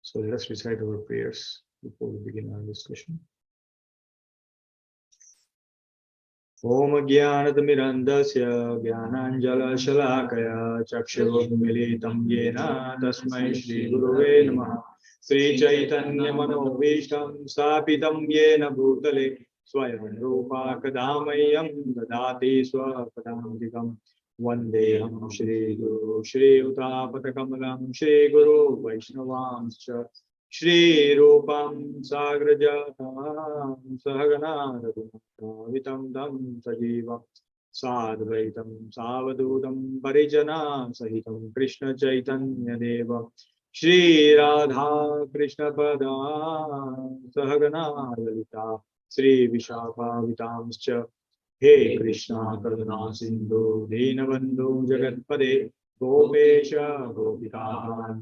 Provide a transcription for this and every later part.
So let us recite our prayers before we begin our discussion. Om Jnanatimirandasya Jnananjalashalakaya Chakshurunmilitam Yena Tasmai Shri Gurave Namaha. Sri Chaitanya Manoveeshtam Stapitam Yena Bhutale Swayam Rupa Kadamayam Dadati Swapadamrikam Vandeham Shri Guru Shri Utapatakamelam Shri Guru Vaishnavamscha Shri Rupam Sagrajatam Sahagana Vitam Dam Sajivam Sadvaitam Savadutam Parijana Sahitam Krishna Chaitanya Deva Shri Radha Krishna Pada Sahagana Lalita Shri Vishakha Vitamscha He Krishna Karuna Sindhu Dinabandhu Jagatpade Gopesha Gopika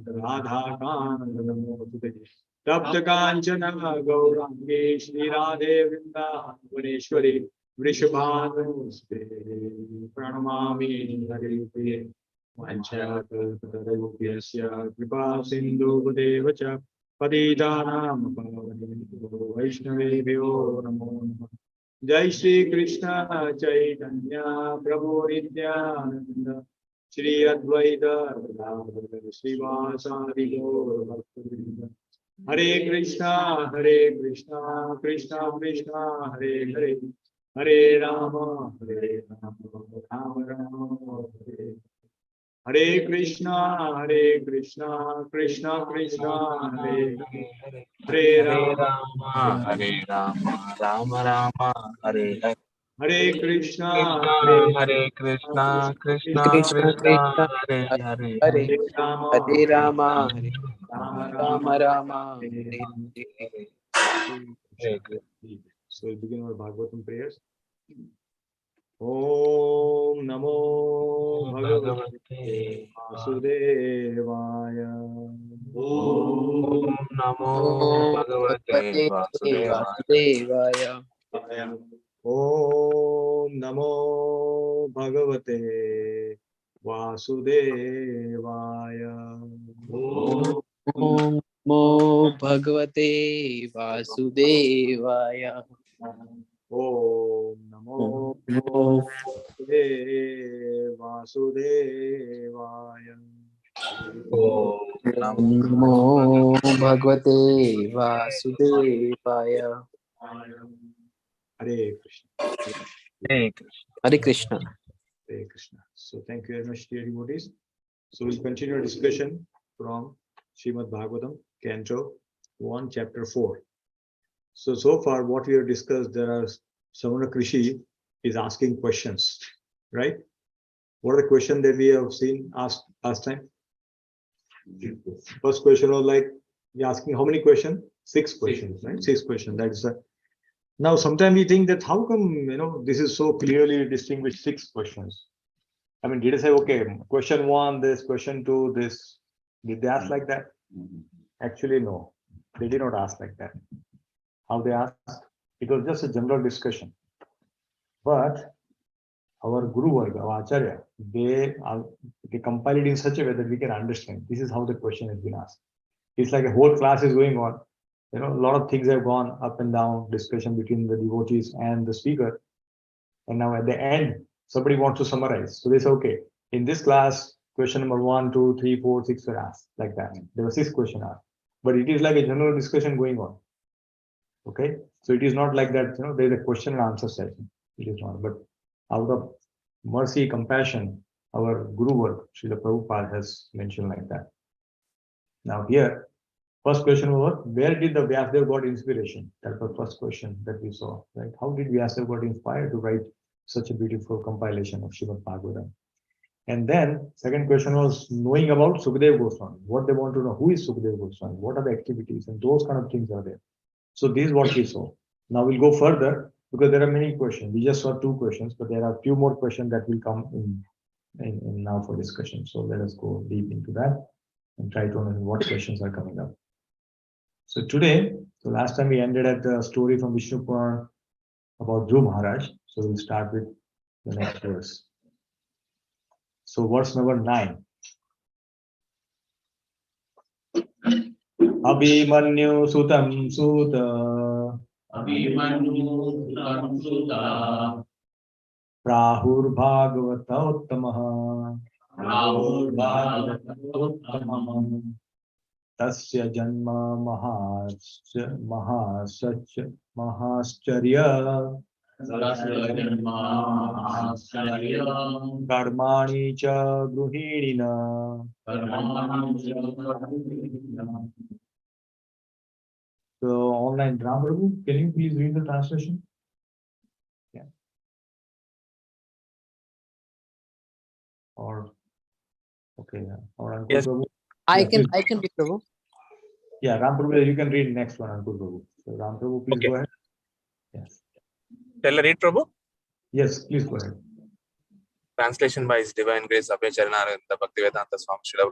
Radha Kanda Namostute Tapta Kanchana Gaurangi Shri Radhe Vrinda Vaneshwari Vrishabhanuste Pranamami Hare Vanchakalpatarubhyasya Kripa Sindhu Devacha Patitanam Pavanebhyo Vaishnavebhyo Namo Namah. Jai Shri Krishna Chaitanya Prabhu Nityananda Shri Advaita Gadadhara Srivasadi Gaura Bhaktivinoda Hare Krishna Krishna Krishna Hare Hare Hare Rama Rama Rama Hare Krishna Krishna Krishna Hare Hare Hare Rama Hare Rama, Rama Rama, Hare Hare. Hare Krishna Hare Krishna, Krishna Krishna Krishna, Krishna Hare Hare. Hare Hare Rama Hare Rama Rama Rama Hare Hare Rama. Hare. Hare Krishna. So we'll begin our Bhagavatam prayers. Om Namo Bhagavate Vasudevaya. Om Namo Om Bhagavate Bhagavate Vasudevaya. Vasudevaya. Om Namo Bhagavate Vasudevaya. Om Namo Bhagavate Vasudevaya. Om Namo Namo Vasudevaya. Namo Bhagavate Vasudevaya. Hare Krishna. Hare Krishna. Hare Krishna. Hare Krishna. So thank you very much, dear devotees. So we'll continue our discussion from Srimad Bhagavatam, Canto 1, Chapter 4. So far what we have discussed, there are Samana Krishi is asking questions, right? What are the questions that we have seen asked last time? First question was like, you're asking how many questions? 6 questions, right? 6 questions. That is now sometimes we think that how come, this is so clearly distinguished 6 questions. I mean, did I say, okay, question 1, this, question 2, this, did they ask like that? Actually, no, they did not ask like that. How they asked? It was just a general discussion. But our Guru Varga, our Acharya, they compile it in such a way that we can understand. This is how the question has been asked. It's like a whole class is going on. A lot of things have gone up and down, discussion between the devotees and the speaker. And now at the end, somebody wants to summarize. So they say, okay, in this class, question number 1, 2, 3, 4, 6 were asked like that. There were 6 questions asked. But it is like a general discussion going on. Okay, so it is not like that, there is a question and answer session. It is not. But out of mercy, compassion, our Guru work, Srila Prabhupada has mentioned like that. Now here, first question was, where did the Vyasadeva got inspiration? That's the first question that we saw, right? How did Vyasadeva got inspired to write such a beautiful compilation of Srimad Bhagavatam? And then second question was knowing about Sukadeva Goswami. What they want to know, who is Sukadeva Goswami? What are the activities? And those kind of things are there. So this is what we saw. Now we'll go further because there are many questions. We just saw 2 questions, but there are a few more questions that will come in now for discussion. So let us go deep into that and try to understand what questions are coming up. So today, so last time we ended at the story from Vishnu Puran about Dhruv Maharaj. So we'll start with the next verse. So verse number 9. Abhimanyu Sutam Suta Abhimanyu Sutamsuta Prahur Bhagavata Rahul Bhagavatam Tasya Janma Mahascharya Tasya Janmahascharyam Karmani Cha Gruhinina. Karmanam So online Ram Prabhu, can you please read the translation? Yeah. Or okay, yeah. Or Ankur Yes. Prabhu. I Yeah, can please. read, Prabhu. Yeah, Ram Prabhu, you can read next one, Ankur Prabhu. So Ram Prabhu, please Okay. go ahead. Yes. Shall I read, Prabhu? Yes, please go ahead. Translation by His Divine Grace Abhay Charanaranda Bhaktivedanta Swami Srila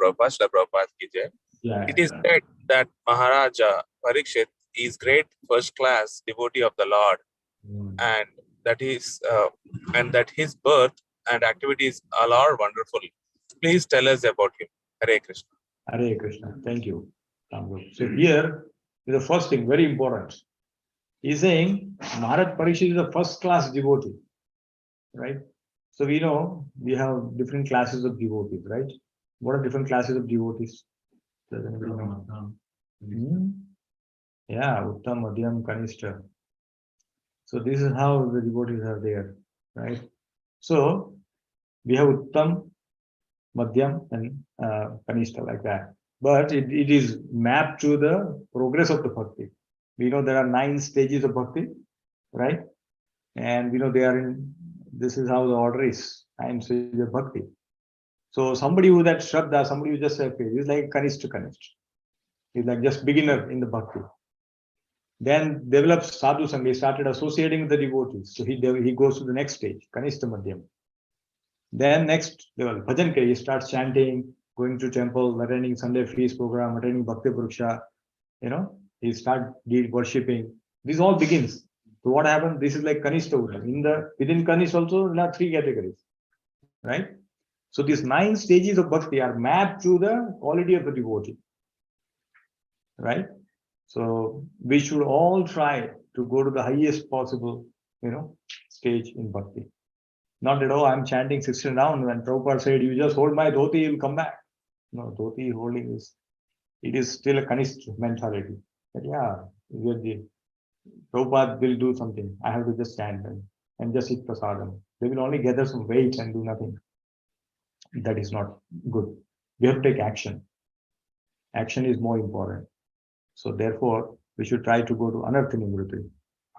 Prabhupada ki jai. Yeah. It is said that Maharaja Parikshit is great first class devotee of the Lord, and that his birth and activities all are wonderful. Please tell us about him. Hare Krishna. Hare Krishna. Thank you. Ram Prabhu. So here is the first thing, very important. He's saying Maharaj Parikshit is a first class devotee, right? So we know we have different classes of devotees, right? What are different classes of devotees? Does anybody know? Yeah, Uttam, Madhyam, Kanishta. So this is how the devotees are there, right? So we have Uttam, Madhyam, and Kanishta like that. But it is mapped to the progress of the bhakti. We know there are 9 stages of bhakti, right? And we know they are in, this is how the order is, 9 stages of bhakti. So somebody who that Shraddha, somebody who just said, is like Kanishta. He's like just beginner in the bhakti. Then develops sadhu sangha. He started associating with the devotees. So he goes to the next stage, Kanishta Madhyam. Then next level, bhajan ke, he starts chanting, going to temple, attending Sunday feast program, attending Bhakti Pruksha. He start worshipping. This all begins. So what happens? This is like Kanishta. Within Kanishta also there are 3 categories, right? So these 9 stages of bhakti are mapped to the quality of the devotee, right? So we should all try to go to the highest possible, stage in bhakti. Not at all, I'm chanting 16 rounds and Prabhupada said, you just hold my dhoti, you'll come back. No, dhoti holding it is still a Kanishta mentality. But yeah, Prabhupada will do something. I have to just stand and just eat prasadam. They will only gather some weight and do nothing. That is not good. We have to take action. Action is more important. So therefore, we should try to go to anartha nivritti.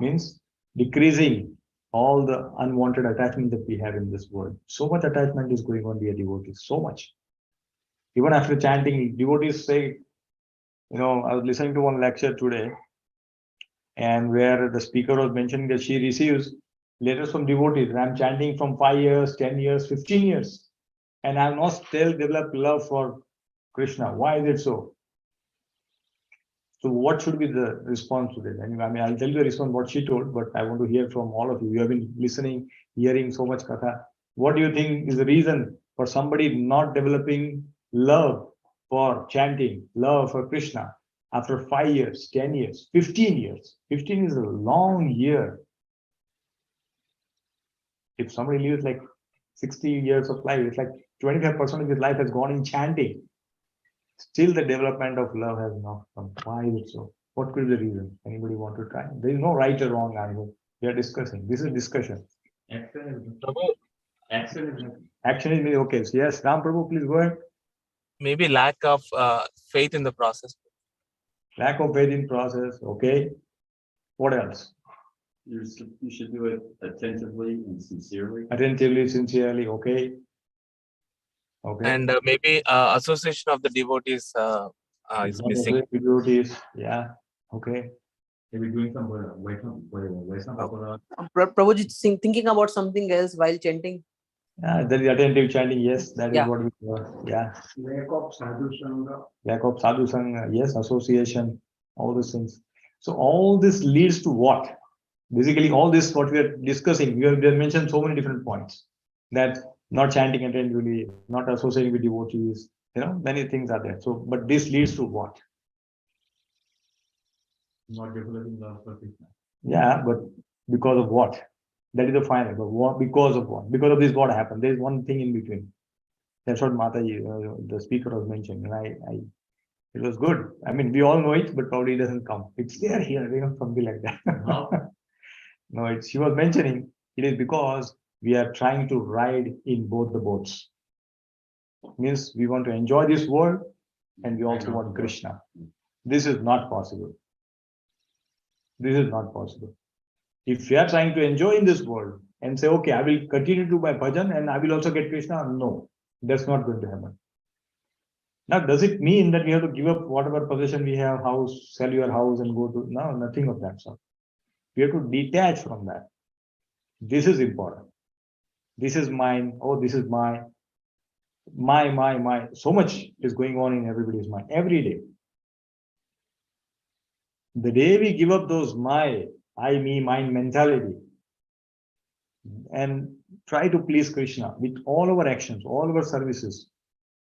Means decreasing all the unwanted attachment that we have in this world. So much attachment is going on, dear devotees. So much. Even after chanting, devotees say, I was listening to one lecture today, and where the speaker was mentioning that she receives letters from devotees. And I'm chanting from 5 years, 10 years, 15 years. And I've not still developed love for Krishna. Why is it so? So what should be the response to this? I mean, I'll tell you the response what she told, but I want to hear from all of you. You have been listening, hearing so much katha. What do you think is the reason for somebody not developing love for chanting, love for Krishna after 5 years, 10 years, 15 years? 15 is a long year. If somebody lives like 60 years of life, it's like 25% of his life has gone in chanting. Still the development of love has not come. Why is it so? What could be the reason? Anybody want to try? There is no right or wrong answer. We are discussing. This is discussion. Prabhu, Action is okay. So yes, Ram Prabhu, please go ahead. maybe lack of faith in the process. Lack of faith in process. Okay. What else? You should do it attentively and sincerely. Attentively, sincerely. Okay. Okay. And maybe association of the devotees is missing. Devotees. Yeah. Okay. Maybe doing some Prabhuji thinking about something else while chanting. Yeah, that is attentive chanting. Yes, that is Yeah. what we do. Yeah. lack of sadhu sangha. Lack of sadhu sangha. Yes, association. All these things. So all this leads to what? Basically, all this what we are discussing, we have mentioned so many different points. That not chanting attentively, not associating with devotees, many things are there. So, but this leads to what? Not developing love for Krishna. Yeah, but because of what? That is the final. But what? Because of what? Because of this, what happened? There is one thing in between. That's what Mataji, the speaker, was mentioning. And it was good. I mean, we all know it, but probably it doesn't come. It's there here, something like that. How? No, she was mentioning it is because we are trying to ride in both the boats. Means we want to enjoy this world and we also want Krishna. This is not possible. This is not possible. If we are trying to enjoy in this world and say, okay, I will continue to do my bhajan and I will also get Krishna, no, that's not going to happen. Now, does it mean that we have to give up whatever possession we have, house, sell your house and go to, no, nothing of that sort. We have to detach from that. This is important. This is mine. Oh, this is my. So much is going on in everybody's mind every day. The day we give up those my, I, me, mine mentality and try to please Krishna with all our actions, all our services,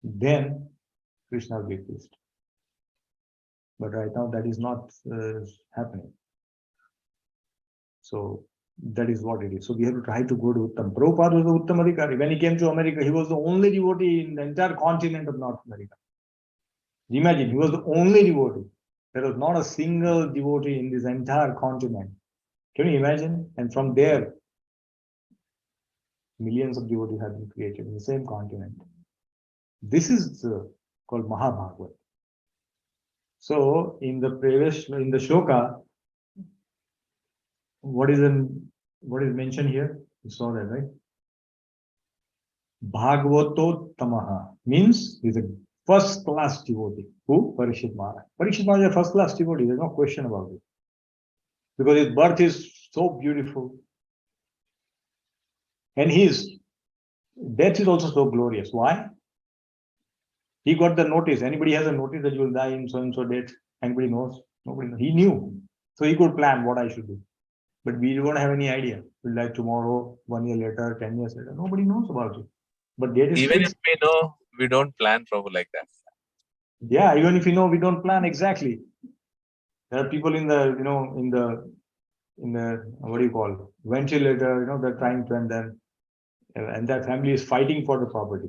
then Krishna will be pleased. But right now that is not happening. So that is what it is. So we have to try to go to Uttam. Prabhupada was the Uttam Adhikari. When he came to America, he was the only devotee in the entire continent of North America. Imagine, he was the only devotee. There was not a single devotee in this entire continent. Can you imagine? And from there, millions of devotees have been created in the same continent. This is called Mahabhagavad. So in the previous, in the shloka, what is mentioned here? You saw that, right? Bhagavato means he's a first class devotee. Who? Parikshit Maharaj. Parikshit Maharaj is a first class devotee. There's no question about it. Because his birth is so beautiful. And his death is also so glorious. Why? He got the notice. Anybody has a notice that you will die in so and so date? Anybody knows? Nobody knows. He knew. So he could plan what I should do. But we don't have any idea. We'll die tomorrow, 1 year later, 10 years later. Nobody knows about it. But date is Even fixed. if we know, we don't plan Prabhu like that. Yeah, even if you know, we don't plan exactly. There are people in the, in the what do you call, ventilator, they're trying to, and that family is fighting for the property.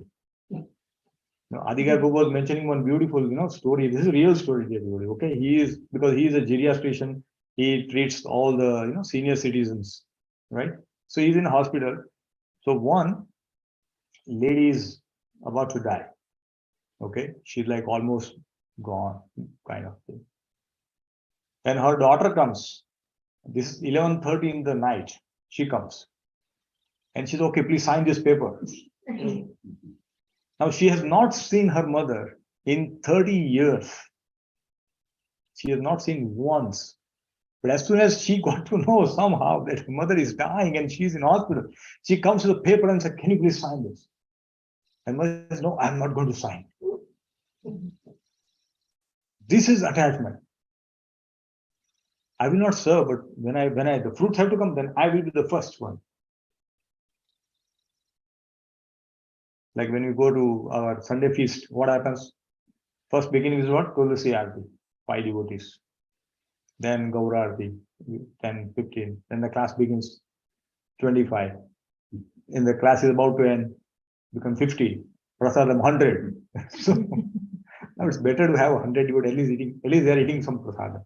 Adhikar Prabhu was mentioning one beautiful, story. This is a real story, everybody. Okay, because he is a geriatrician. He treats all the, senior citizens, right? So he's in a hospital. So one lady is about to die. Okay, she's like almost gone, kind of thing. And her daughter comes. This is 11:30 in the night. She comes. And she's, okay, please sign this paper. Now, she has not seen her mother in 30 years. She has not seen once. But as soon as she got to know somehow that her mother is dying and she's in hospital, she comes to the paper and said, can you please sign this? And mother says, no, I'm not going to sign. This is attachment. I will not serve, but when the fruits have to come, then I will be the first one. Like when we go to our Sunday feast, what happens? First beginning is what? Tulsi Aarti, 5 devotees. Then Gaura Aarti, 10, 15. Then the class begins, 25. And the class is about to end, become 50. Prasadam, 100. So now it's better to have 100 devotees, at least they're eating some prasadam.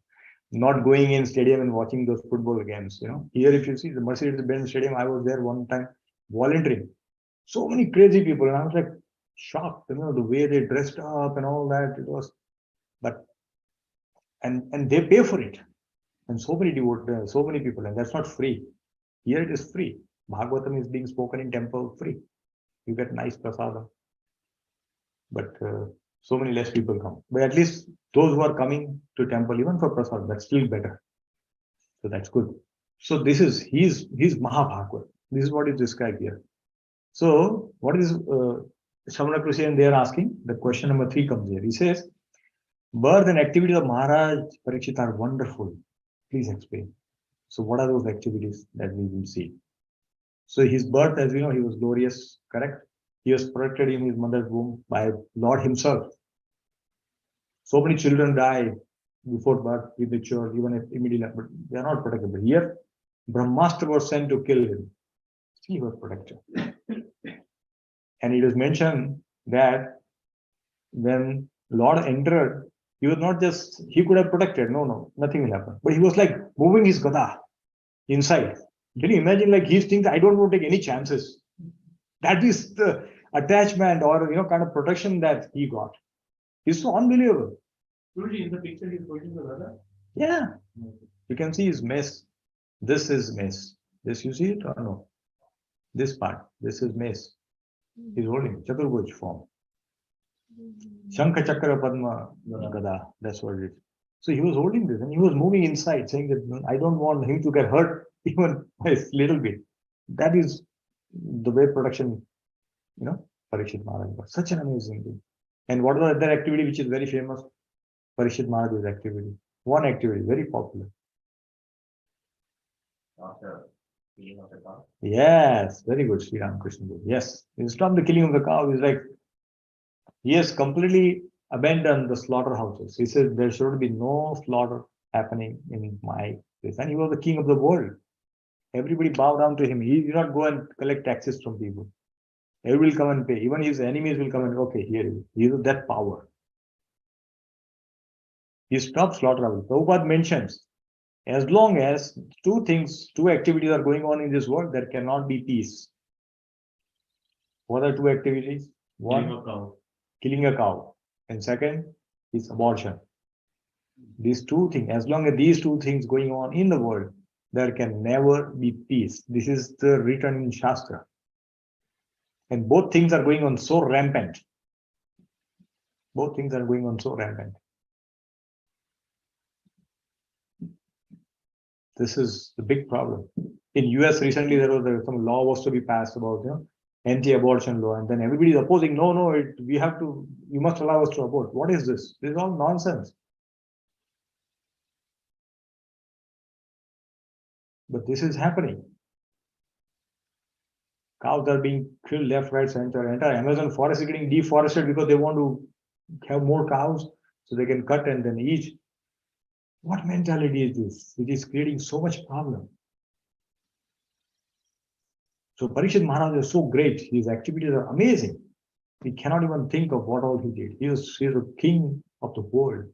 Not going in stadium and watching those football games. Here, if you see the Mercedes-Benz Stadium, I was there one time volunteering. So many crazy people, and I was like shocked, the way they dressed up and all that. It was, but and they pay for it, and so many devotees, so many people, and that's not free. Here it is free. Bhagavatam is being spoken in temple free. You get nice prasadam, but so many less people come. But at least those who are coming to temple, even for prasad, that's still better. So that's good. So this is he's Mahabhagavad. This is what is described here. So what is Shamana Krishi, and they are asking, the question number 3 comes here. He says, birth and activities of Maharaj Parikshit are wonderful. Please explain. So what are those activities that we will see? So his birth, as we know, he was glorious, correct? He was protected in his mother's womb by Lord himself. So many children die before birth, premature, even if immediately, but they are not protected. But here, Brahmastra was sent to kill him. He was protected. And it is mentioned that when Lord entered, he was not just, he could have protected, no, nothing will happen. But he was like moving his gada inside. Can you imagine, like he's thinking, I don't want to take any chances. That is the attachment or, kind of protection that he got. It's so unbelievable. Truly, in the picture, he's holding the brother. Yeah. You can see his mess. This is mess. This, you see it or no? This part, this is mess. He's holding Chaturbuj form. Shankha Chakra Padma Gada. That's what it is. So he was holding this and he was moving inside, saying that I don't want him to get hurt even a little bit. That is the way production, Parikshit Maharaj got. Such an amazing thing. And what was the other activity which is very famous? Parikshit Maharaj's activity. One activity, very popular. After killing of the cow. Yes, very good, Sri Ramakrishna. Yes, it's not the killing of the cow. It's like he has completely abandoned the slaughterhouses. He said there should be no slaughter happening in my place. And he was the king of the world. Everybody bowed down to him. He did not go and collect taxes from people. Everybody will come and pay. Even his enemies will come and, okay, here it is. He has that power. He stopped slaughterhouse. Prabhupada mentions, as long as two activities are going on in this world, there cannot be peace. What are two activities? One, killing a cow. And second is abortion. These two things, as long as these two things going on in the world, there can never be peace. This is the written in Shastra. And both things are going on so rampant. Both things are going on so rampant. This is the big problem. In US recently, there was some law was to be passed about anti-abortion law, and then everybody is opposing. No, you must allow us to abort. What is this? This is all nonsense. But this is happening. Cows are being killed left, right, center. Entire Amazon forest is getting deforested because they want to have more cows so they can cut and then eat. What mentality is this? It is creating so much problem. So Parikshit Maharaj is so great. His activities are amazing. We cannot even think of what all he did. He is the king of the world.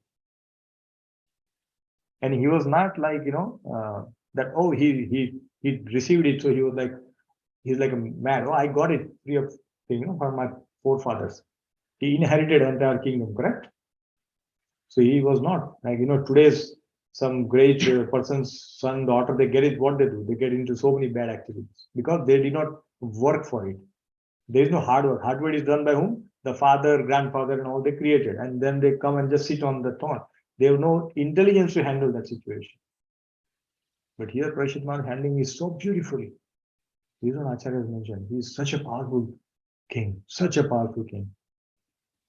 And he was not like, that, oh, he received it. So he was like, he's like a man. Oh, I got it free of, from my forefathers. He inherited entire kingdom, correct? So he was not like, today's some great person's son, daughter, they get it, what they do? They get into so many bad activities because they did not work for it. There is no hard work. Hard work is done by whom? The father, grandfather, and all they created. And then they come and just sit on the throne. They have no intelligence to handle that situation. But here, Parikshit Maharaj handling is so beautifully. This is what Acharya has mentioned. He is such a powerful king, such a powerful king.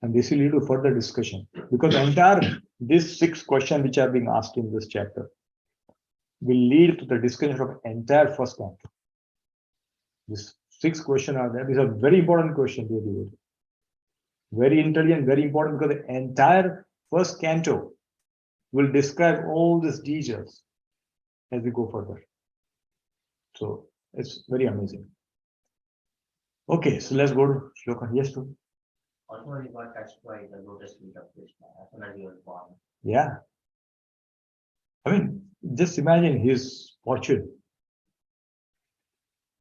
And this will lead to further discussion because these 6 questions which are being asked in this chapter will lead to the discussion of entire first canto. These 6 questions are there. These are very important questions, dear devotees. Very intelligent, very important because the entire first canto will describe all these details as we go further. So it's very amazing. Okay, so let's go to Shloka. Yes, too. Also, he got touched by the lotus feet of Krishna as soon as he was born. Yeah. I mean, just imagine his fortune.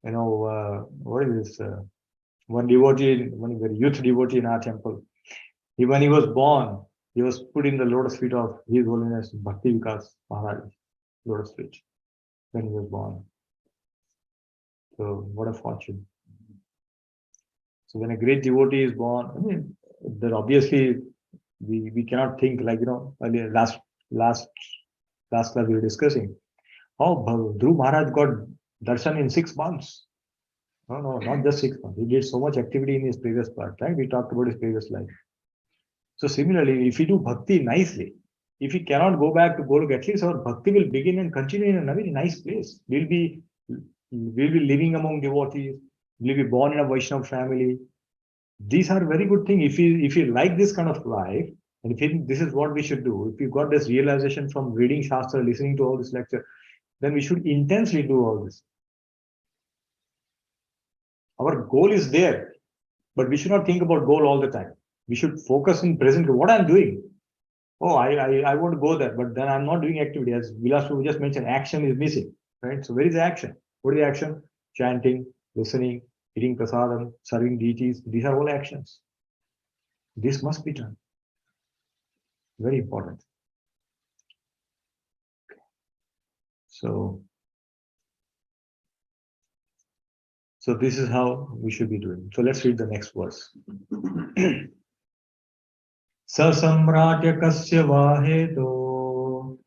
What is this? One very youth devotee in our temple. When he was born, he was put in the lotus feet of His Holiness Bhakti Vikas Maharaj, lotus feet, when he was born. So what a fortune. So when a great devotee is born, I mean, then obviously we cannot think like, earlier, last class we were discussing how Dhruv Maharaj got darshan in 6 months. No, not just 6 months. He did so much activity in his previous part, right? We talked about his previous life. So similarly, if we do bhakti nicely, if we cannot go back to Golok, at least our bhakti will begin and continue in a very nice place. We'll be living among devotees. We'll be born in a Vaishnava family. These are very good things. If you like this kind of life, And if you think this is what we should do, if you got this realization from reading Shastra, listening to all this lecture, then we should intensely do all this. Our goal is there, but we should not think about goal all the time. We should focus in present. What I'm doing. Oh, I want to go there, but then I'm not doing activity. As Vilas Prabhu just mentioned, action is missing, right? So where is the action? What is the action? Chanting, listening, eating prasadam, serving deities. These are all actions. This must be done. Very important. So this is how we should be doing. So let's read the next verse. Sasamratya kasya vahedo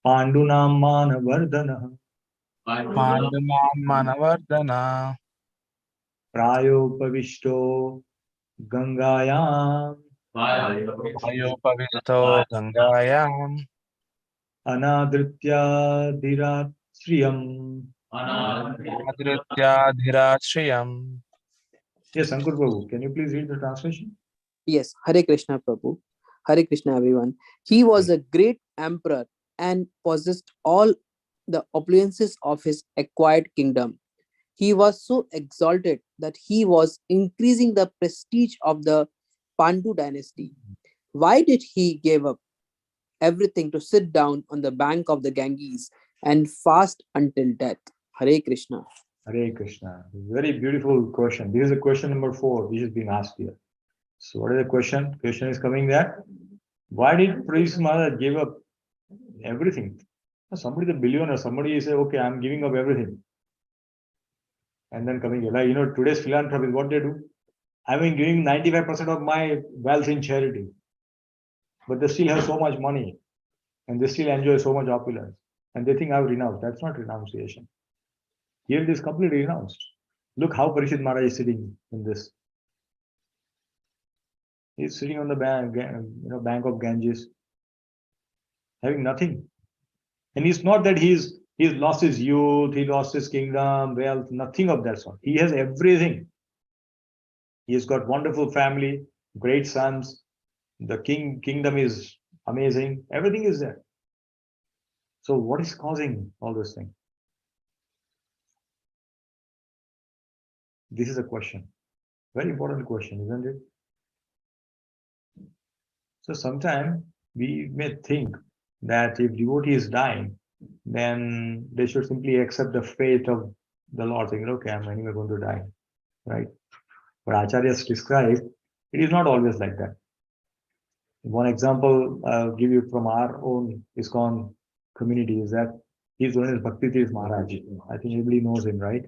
Pandunam manavardana Pandunam Manavardana Prayopavishto Gangayam Vayopavisto Gangayam Anadritya Dhirat Sriyam. Adritya Dhirachriyam. Yes, Ankur Prabhu, can you please read the translation? Yes, Hare Krishna Prabhu. Hare Krishna everyone. He was a great emperor and possessed all the opulences of his acquired kingdom. He was so exalted that he was increasing the prestige of the Pandu dynasty. Why did he give up everything to sit down on the bank of the Ganges and fast until death? Hare Krishna. Hare Krishna. Very beautiful question. This is a question number 4, which has been asked here. So what is the question? Question is coming that why did Prahlad Maharaj give up everything? Somebody is a billionaire, somebody say, okay, I'm giving up everything. And then coming here, like, today's philanthropists, what they do? I've been giving 95% of my wealth in charity. But they still have so much money and they still enjoy so much opulence. And they think I've renounced. That's not renunciation. Here it is completely renounced. Look how Parishit Maharaj is sitting in this. He's sitting on the bank of Ganges, having nothing. And it's not that he's lost his youth, he lost his kingdom, wealth, nothing of that sort. He has everything. He has got wonderful family, great sons. The kingdom is amazing. Everything is there. So what is causing all this thing? This is a question. Very important question, isn't it? So sometimes we may think that if devotee is dying, then they should simply accept the fate of the Lord, saying, okay, I'm anyway going to die, right? But Acharyas describe, it is not always like that. One example I'll give you from our own ISKCON community is that he's known as Bhakti Tirth Maharaj. I think everybody knows him, right?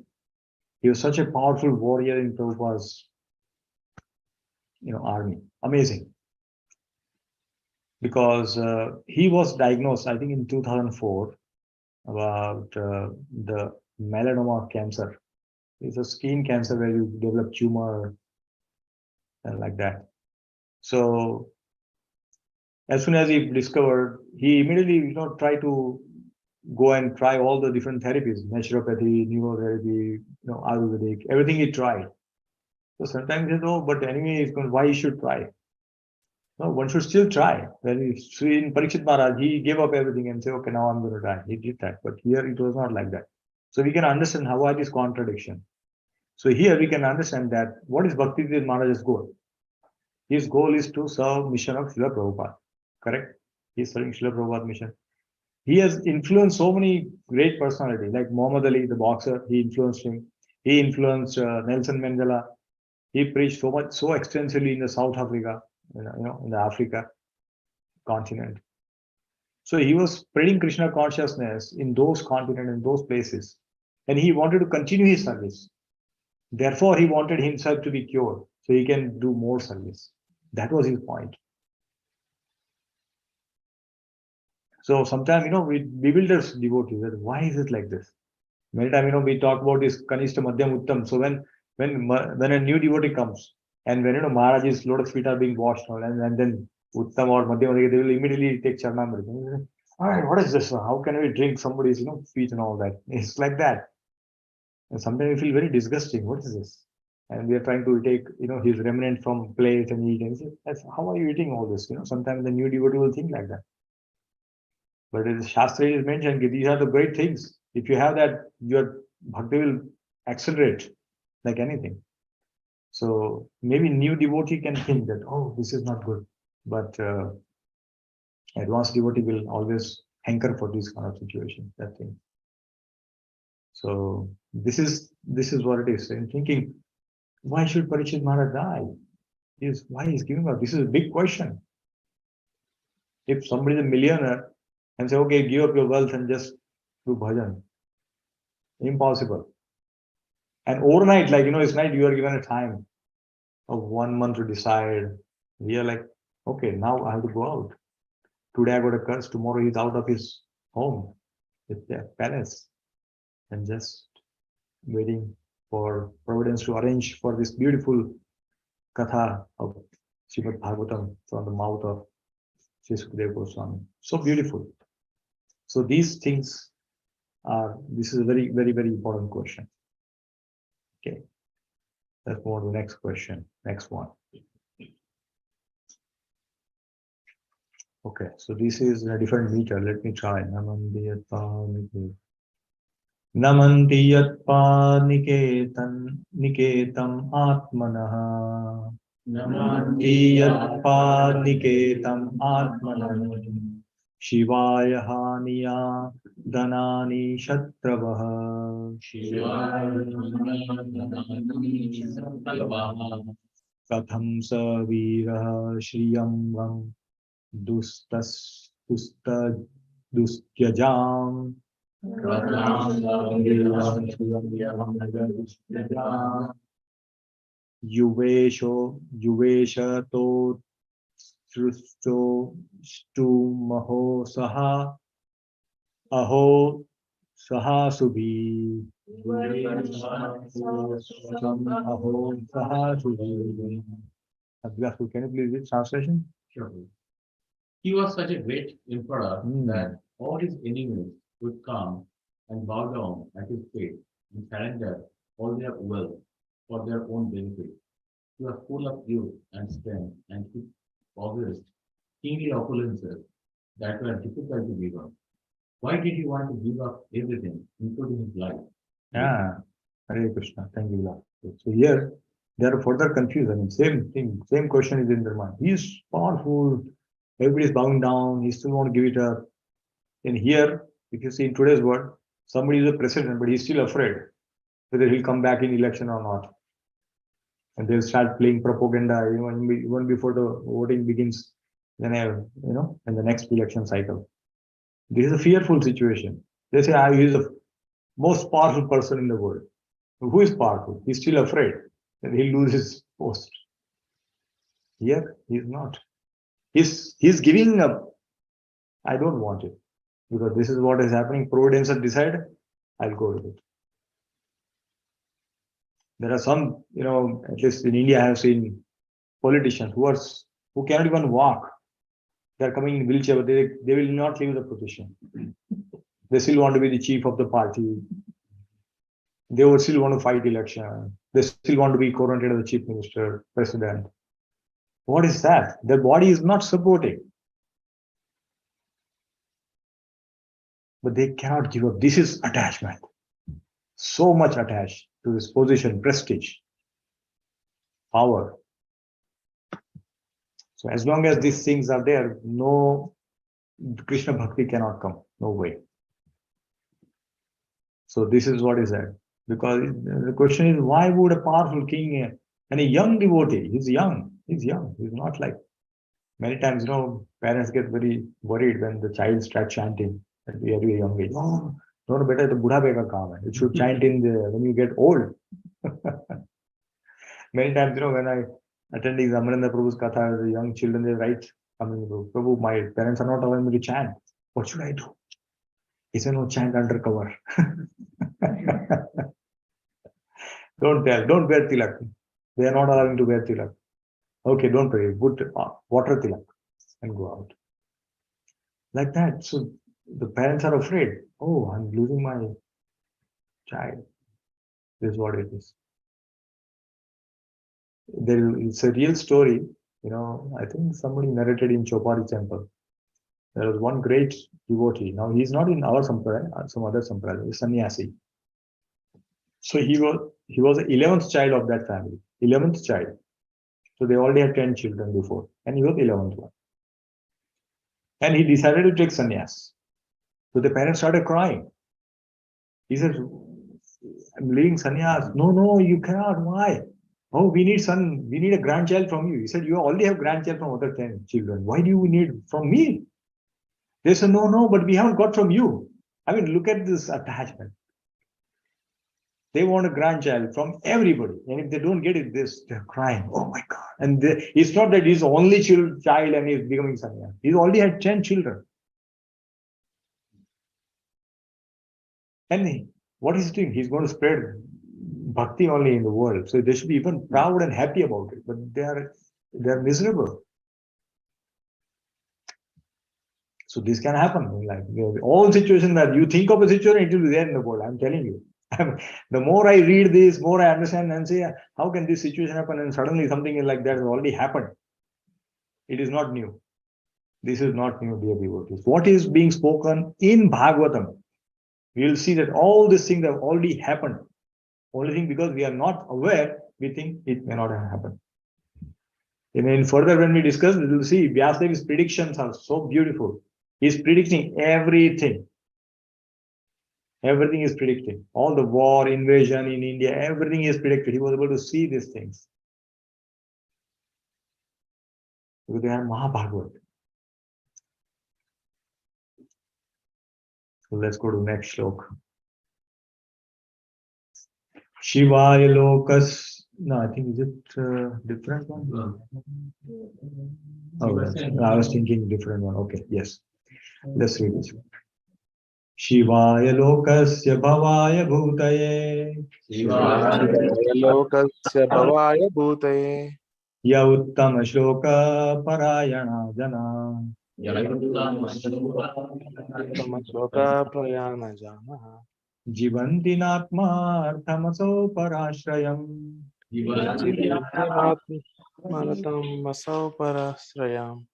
He was such a powerful warrior in Prabhupada's, army. Amazing. Because he was diagnosed, I think in 2004, about the melanoma cancer. It's a skin cancer where you develop tumor and like that. So as soon as he discovered, he immediately tried to go and try all the different therapies, naturopathy, neurotherapy, Ayurvedic, everything he tried. So sometimes he said, oh, but anyway, why he should try? No, one should still try. When we see in Parikshit Maharaj, he gave up everything and said, okay, now I'm going to die. He did that. But here it was not like that. So we can understand how are these contradiction. So here we can understand that what is Bhakti Tirth Maharaj's goal? His goal is to serve mission of Srila Prabhupada. Correct? He is serving Srila Prabhupada mission. He has influenced so many great personalities, like Muhammad Ali, the boxer. He influenced him. He influenced Nelson Mandela. He preached so extensively in the South Africa, in the Africa continent. So he was spreading Krishna consciousness in those continents, in those places. And he wanted to continue his service. Therefore, he wanted himself to be cured so he can do more service. That was his point. So sometimes, we bewilder devotees. Why is it like this? Many times, we talk about this Kanishta Madhyam Uttam. So when a new devotee comes and when Maharaj's lotus feet are being washed and then Uttam or Madhyam, they will immediately take Charanamrita. All right, what is this? How can we drink somebody's feet and all that? It's like that. And sometimes we feel very disgusting. What is this? and we are trying to take, his remnant from plate and eat. And he said, "That's how are you eating all this?" Sometimes the new devotee will think like that. But as Shastra is mentioned, these are the great things. If you have that, your bhakti will accelerate like anything. So maybe new devotee can think that, oh, this is not good. But advanced devotee will always hanker for this kind of situation, that thing. So this is what it is. And thinking, why should Parikshit Maharaj die? Why he's giving up? This is a big question. If somebody is a millionaire and say, okay, give up your wealth and just do bhajan, impossible. And overnight, it's night, you are given a time of 1 month to decide. We are like, okay, now I have to go out. Today I got a curse, tomorrow he's out of his home, with their palace, and just waiting for Providence to arrange for this beautiful katha of Srimad Bhagavatam from the mouth of Sri Sukadeva Goswami. So beautiful. So these things this is a very, very, very important question. Okay. Let's move on to the next question. Next one. Okay, so this is a different meter. Let me try. Namanti yatpa niketam atmanah. Namanti yatpa niketam atmanah. Shivaya haniya danani shatravah. Katham sa virah shriyam ram dustyajam. Yuveshato srusto stu maho saha aho saha subhi. Aho saha subhi. Abhilash, can you please read translation? Sure. He was such a great emperor that all his enemies would come and bow down at his feet and surrender all their wealth for their own benefit. He was full of youth and strength, and he possessed kingly opulences that were difficult to give up. Why did he want to give up everything, including his life? Yeah, Hare Krishna. Thank you, Lord. So here they are further confused. I mean, same thing, same question is in their mind. He is powerful, everybody is bowing down, he still won't give it up. And here, if you see in today's world, somebody is a president, but he's still afraid whether he'll come back in election or not. And they'll start playing propaganda, even before the voting begins, then in the next election cycle. This is a fearful situation. They say, he is the most powerful person in the world. Who is powerful? He's still afraid that he'll lose his post. Here, he's not. He's giving up. I don't want it because this is what is happening. Providence has decided. I'll go with it. There are some, at least in India, I have seen politicians who cannot even walk. They are coming in wheelchair, but they will not leave the position. They still want to be the chief of the party. They will still want to fight election. They still want to be coronated as the chief minister, president. What is that? Their body is not supporting. But they cannot give up. This is attachment. So much attached to this position, prestige, power. So as long as these things are there, no Krishna Bhakti cannot come. No way. So this is what is there. Because the question is, why would a powerful king and a young devotee, he's young, he's not like, many times, parents get very worried when the child starts chanting at a very young age. No, better the Buddha Beka kaam hai. It should chant when you get old. Many times, when I attend these Amarendra Prabhu's katha, the young children, they write, Prabhu, my parents are not allowing me to chant. What should I do? He said, no, chant under cover. Don't wear tilak. They are not allowing to wear tilak. Okay, don't pray. Put water tilak and go out. Like that. So the parents are afraid. Oh, I'm losing my child. This is what it is. It's a real story. I think somebody narrated in Chopari temple. There was one great devotee. Now he's not in our sampradaya, some other sampradaya, a sannyasi. So he was the 11th child of that family. 11th child. So they already had 10 children before, and he was the 11th one. And he decided to take sannyas. So the parents started crying. He said, I'm leaving sannyas. No, no, you cannot. Why? Oh, we need a grandchild from you. He said, you already have grandchild from other 10 children. Why do you need from me? They said, no, no, but we haven't got from you. I mean, look at this attachment. They want a grandchild from everybody. And if they don't get it, they're crying. Oh my God. And it's not that he's the only child and he's becoming sannyas. He's already had 10 children. And what he's doing, he's going to spread bhakti only in the world. So they should be even proud and happy about it. But they're miserable. So this can happen in life. All situations that you think of a situation, it will be there in the world. I'm telling you. The more I read this, more I understand and say, how can this situation happen? And suddenly something like that has already happened. It is not new. This is not new, dear devotees. What is being spoken in Bhagavatam? We will see that all these things have already happened. Only thing because we are not aware, we think it may not have happened. And further when we discuss, we will see Vyasadeva's predictions are so beautiful. He's predicting everything. Everything is predicted. All the war, invasion in India, everything is predicted. He was able to see these things. Because they are Mahabhagavad. So let's go to the next slok. Shivaya Lokas. No, I think is it different one? Oh, I was thinking different one. Okay, yes. Let's read this. Shivaya Lokasya Bhavaya Bhutaye. lokasya bhavaya bhutaye Ya Uttama Shloka Parayana Jana. uttama shloka prayana janaha Jivanti Natmarthamaso Parashrayam. manatam vasau parasrayam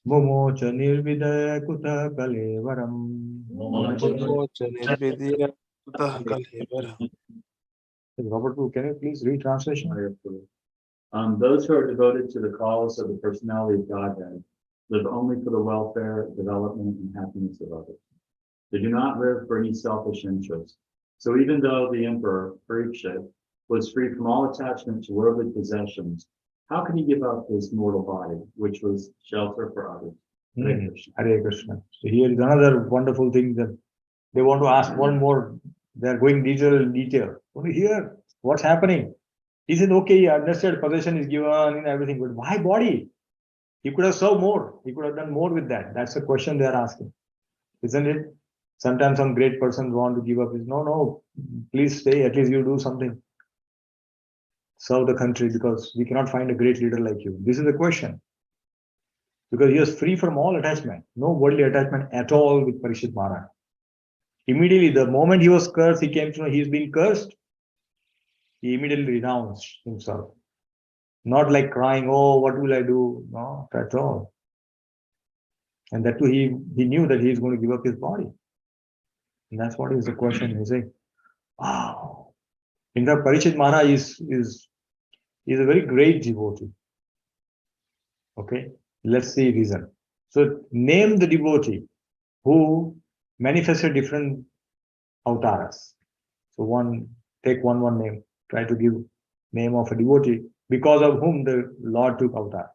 Momocha Nirvidaya Kuta Kalevaram. mocha nirvidya kutah kalevara. Robert, can you please read translation? Those who are devoted to the cause of the personality of Godhead live only for the welfare, development, and happiness of others. They do not live for any selfish interest. So even though the emperor, Parikshit, was free from all attachment to worldly possessions, how could he give up his mortal body, which was shelter for others? Hare Krishna. Hare Krishna. So here is another wonderful thing that they want to ask one more. They're going detail. Only here, what's happening? He said, okay, I understood possession is given and everything, but why body? He could have served more. He could have done more with that. That's the question they're asking. Isn't it? Sometimes some great persons want to give up his, no, please stay. At least you do something. Serve the country because we cannot find a great leader like you. This is the question. Because he was free from all attachment. No worldly attachment at all with Parikshit Maharaj. Immediately, the moment he was cursed, he came to know he's been cursed. He immediately renounced himself. Not like crying, oh, what will I do? Not at all. And that too, he knew that he's going to give up his body. And that's what is the question. He's saying, wow. In fact, Parikshit Maharaj is a very great devotee. Okay, let's see reason. So name the devotee who manifested different avatars. So take one name. Try to give name of a devotee because of whom the Lord took avatar.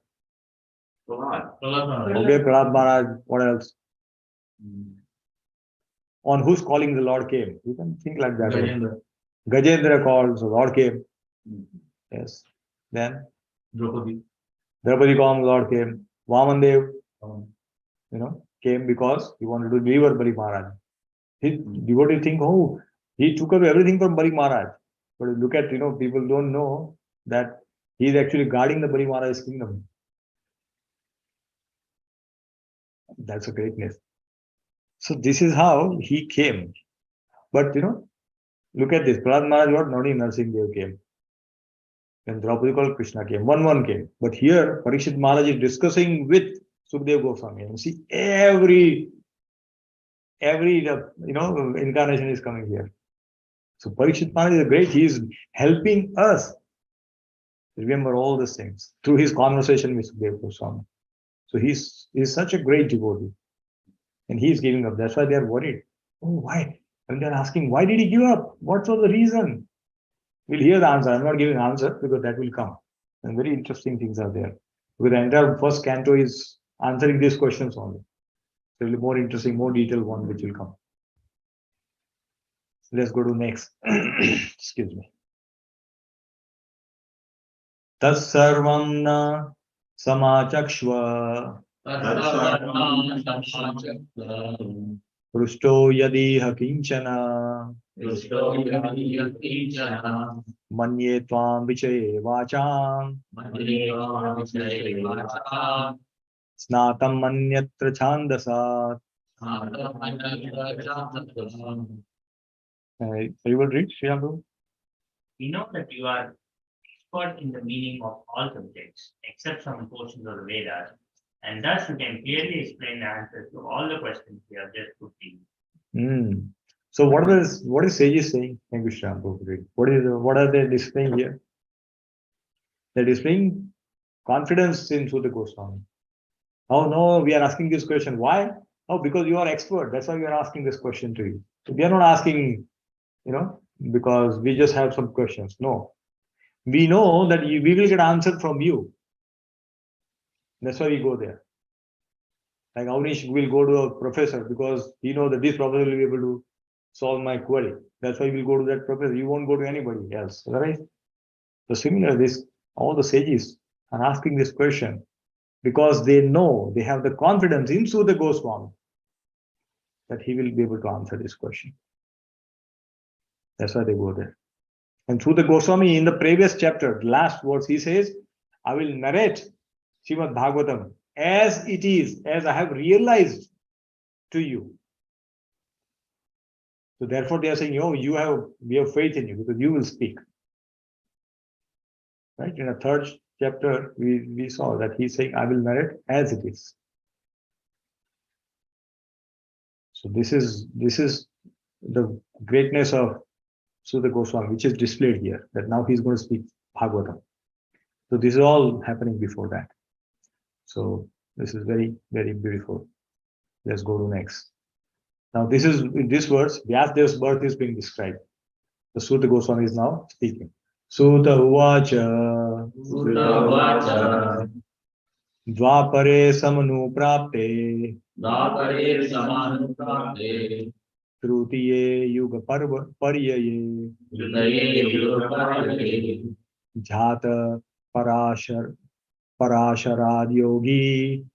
Okay, Prahlad Maharaj, what else? On whose calling the Lord came. You can think like that. Gajendra called, so Lord came. Yes. Then Draupadi called, Lord came. Vamandev, came because he wanted to deliver Bali Maharaj. His devotee think, oh, he took away everything from Bali Maharaj. But look at, people don't know that he is actually guarding the Bali Maharaj's kingdom. That's a greatness. So this is how he came. But look at this. Prahlad Maharaj, what Nani Narsimha Dev came. When Draupadi called, Krishna came. One came. But here, Parikshit Maharaj is discussing with Sukadeva Goswami. And see, every incarnation is coming here. So Parikshit Maharaj is great. He is helping us remember all these things through his conversation with Sukadeva Goswami. So he's such a great devotee. And he is giving up. That's why they are worried. Oh, why? And they're asking, why did he give up? What was the reason? We'll hear the answer. I'm not giving an answer because that will come. And very interesting things are there. Because the entire first canto is answering these questions only. There will be more interesting, more detailed one which will come. Let's go to next. Excuse me. Tassarvam na samachakshva prushto yadi hakinchana manye tvam vichaye vacham snatam manyatra chandasat. You will read, Sriyandu? We know that you are expert in the meaning of all subjects, except some portions of the Vedas, and thus you can clearly explain the answers to all the questions we have just put to you. So what is sages saying? Thank you, Sriyandu. What are they displaying here? They're displaying confidence in Sukadeva Goswami. Oh no, we are asking this question. Why? Oh, because you are expert. That's why we are asking this question to you. So we are not asking, because we just have some questions. No. We know that we will get answer from you. That's why we go there. Like Avnish will go to a professor because he knows that this professor will be able to solve my query. That's why we'll go to that professor. You won't go to anybody else. Right? So similar, all the sages are asking this question because they know, they have the confidence in Sukadeva Goswami that he will be able to answer this question. That's why they go there. And Sukadeva Goswami, in the previous chapter, last verse, he says, I will narrate Srimad Bhagavatam as it is, as I have realized to you. So therefore they are saying, we have faith in you because you will speak. Right? In the third chapter, we saw that he's saying, I will narrate as it is. So this is the greatness of Sukadeva Goswami, which is displayed here, that now he's going to speak Bhagavatam. So this is all happening before that. So this is very, very beautiful. Let's go to next. Now this is, in this verse, Vyasadev's birth is being described. The Sukadeva Goswami is now speaking. Suta uvacha dvapare samanu prapte trutiye yuga paryaye jhata parasharad yogi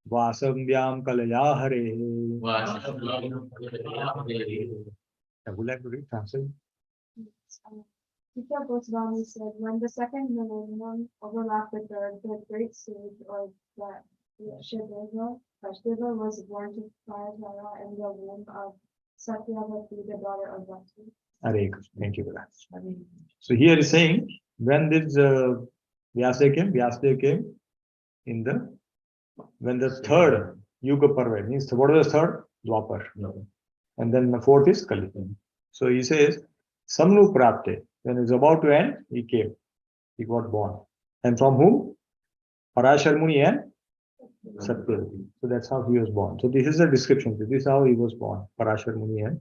vasamvyam kalaya hare. I would like to read translate. Sita Goswami said, when the second millennium overlapped the third, the great sage, or that Vasudeva was born to Parashara in the womb of Satyavati, the daughter of Vatu. Hare Krishna. Thank you for that. So here is saying, when this Vyasadeva came in when the third Yuga Parva, means what is the third? Dwapar. No. And then the fourth is Kali. So he says, Samnu Prapte, when it's about to end, he came. He got born. And from whom? Parashar Muni and Satyavati. So that's how he was born. So this is a description. This is how he was born. Parashar Muni and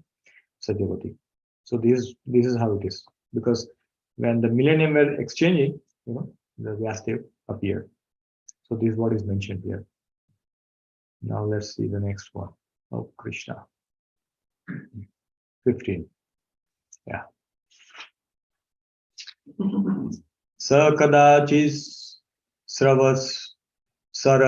Satyavati. So this is how it is. Because when the millennium were exchanging, the Vyasadeva appeared. So this is what is mentioned here. Now let's see the next one. Oh, Krishna. 15. Yeah. Sa kadachis sarasvatya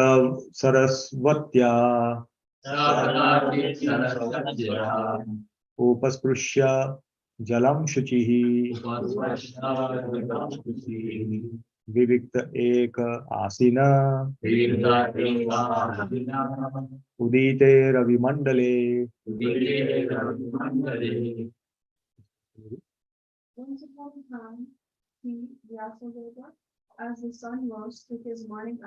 upasprushya jalam shuchihi vivikta eka asina udite ravimandale. some time, he, Vyasadeva, as the sun rose, took his morning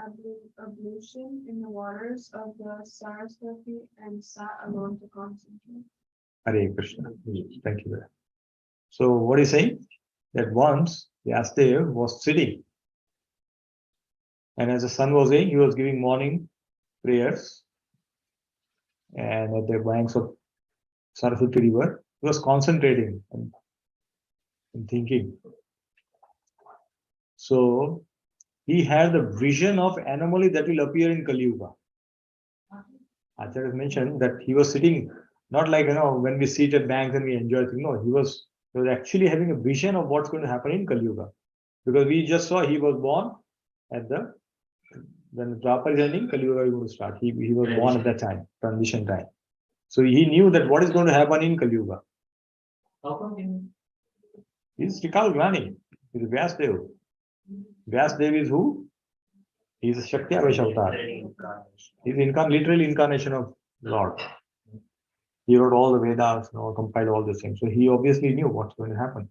ablution in the waters of the Saraswati and sat alone to concentrate. Hare Krishna. Thank you. So what is saying? That once Vyasadeva was sitting, and as the sun was saying, he was giving morning prayers, and at the banks of Saraswati river, he was concentrating and thinking. So he had the vision of anomaly that will appear in Kali Yuga. Acharya mentioned that he was sitting, not like when we sit at banks and we enjoy things. No, he was actually having a vision of what's going to happen in Kali Yuga. Because we just saw he was born at when the Dwapar is ending, Kali Yuga is going to start. He was born at that time, transition time. So he knew that what is going to happen in Kali Yuga. How come He's Srikal Gnani. He's Vyasadeva. Vyasadeva is who? He's a Shakti Avesh avatar. He's literally incarnation of Lord. He wrote all the Vedas, compiled all the things. So he obviously knew what's going to happen.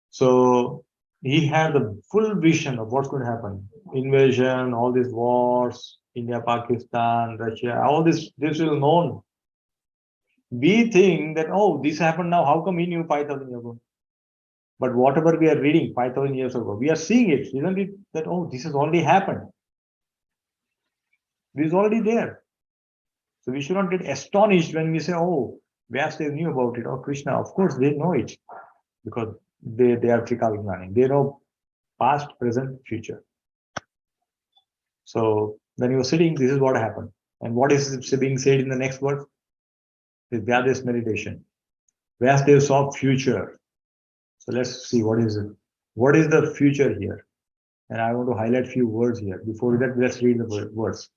So he had the full vision of what's going to happen. Invasion, all these wars, India, Pakistan, Russia, all this will known. We think that, oh, this happened now. How come he knew 5,000 years ago? But whatever we are reading 5,000 years ago, we are seeing it. Isn't it that, oh, this has already happened? This is already there. So we should not get astonished when we say, oh, Vyasadeva knew about it, or Krishna. Of course, they know it because they are Trikal Gnani. They know past, present, future. So when you were sitting, this is what happened. And what is being said in the next word? The Vyasadeva meditation. Vyasadeva saw future. So let's see what is it. What is the future here? And I want to highlight few words here. Before that, let's read the words.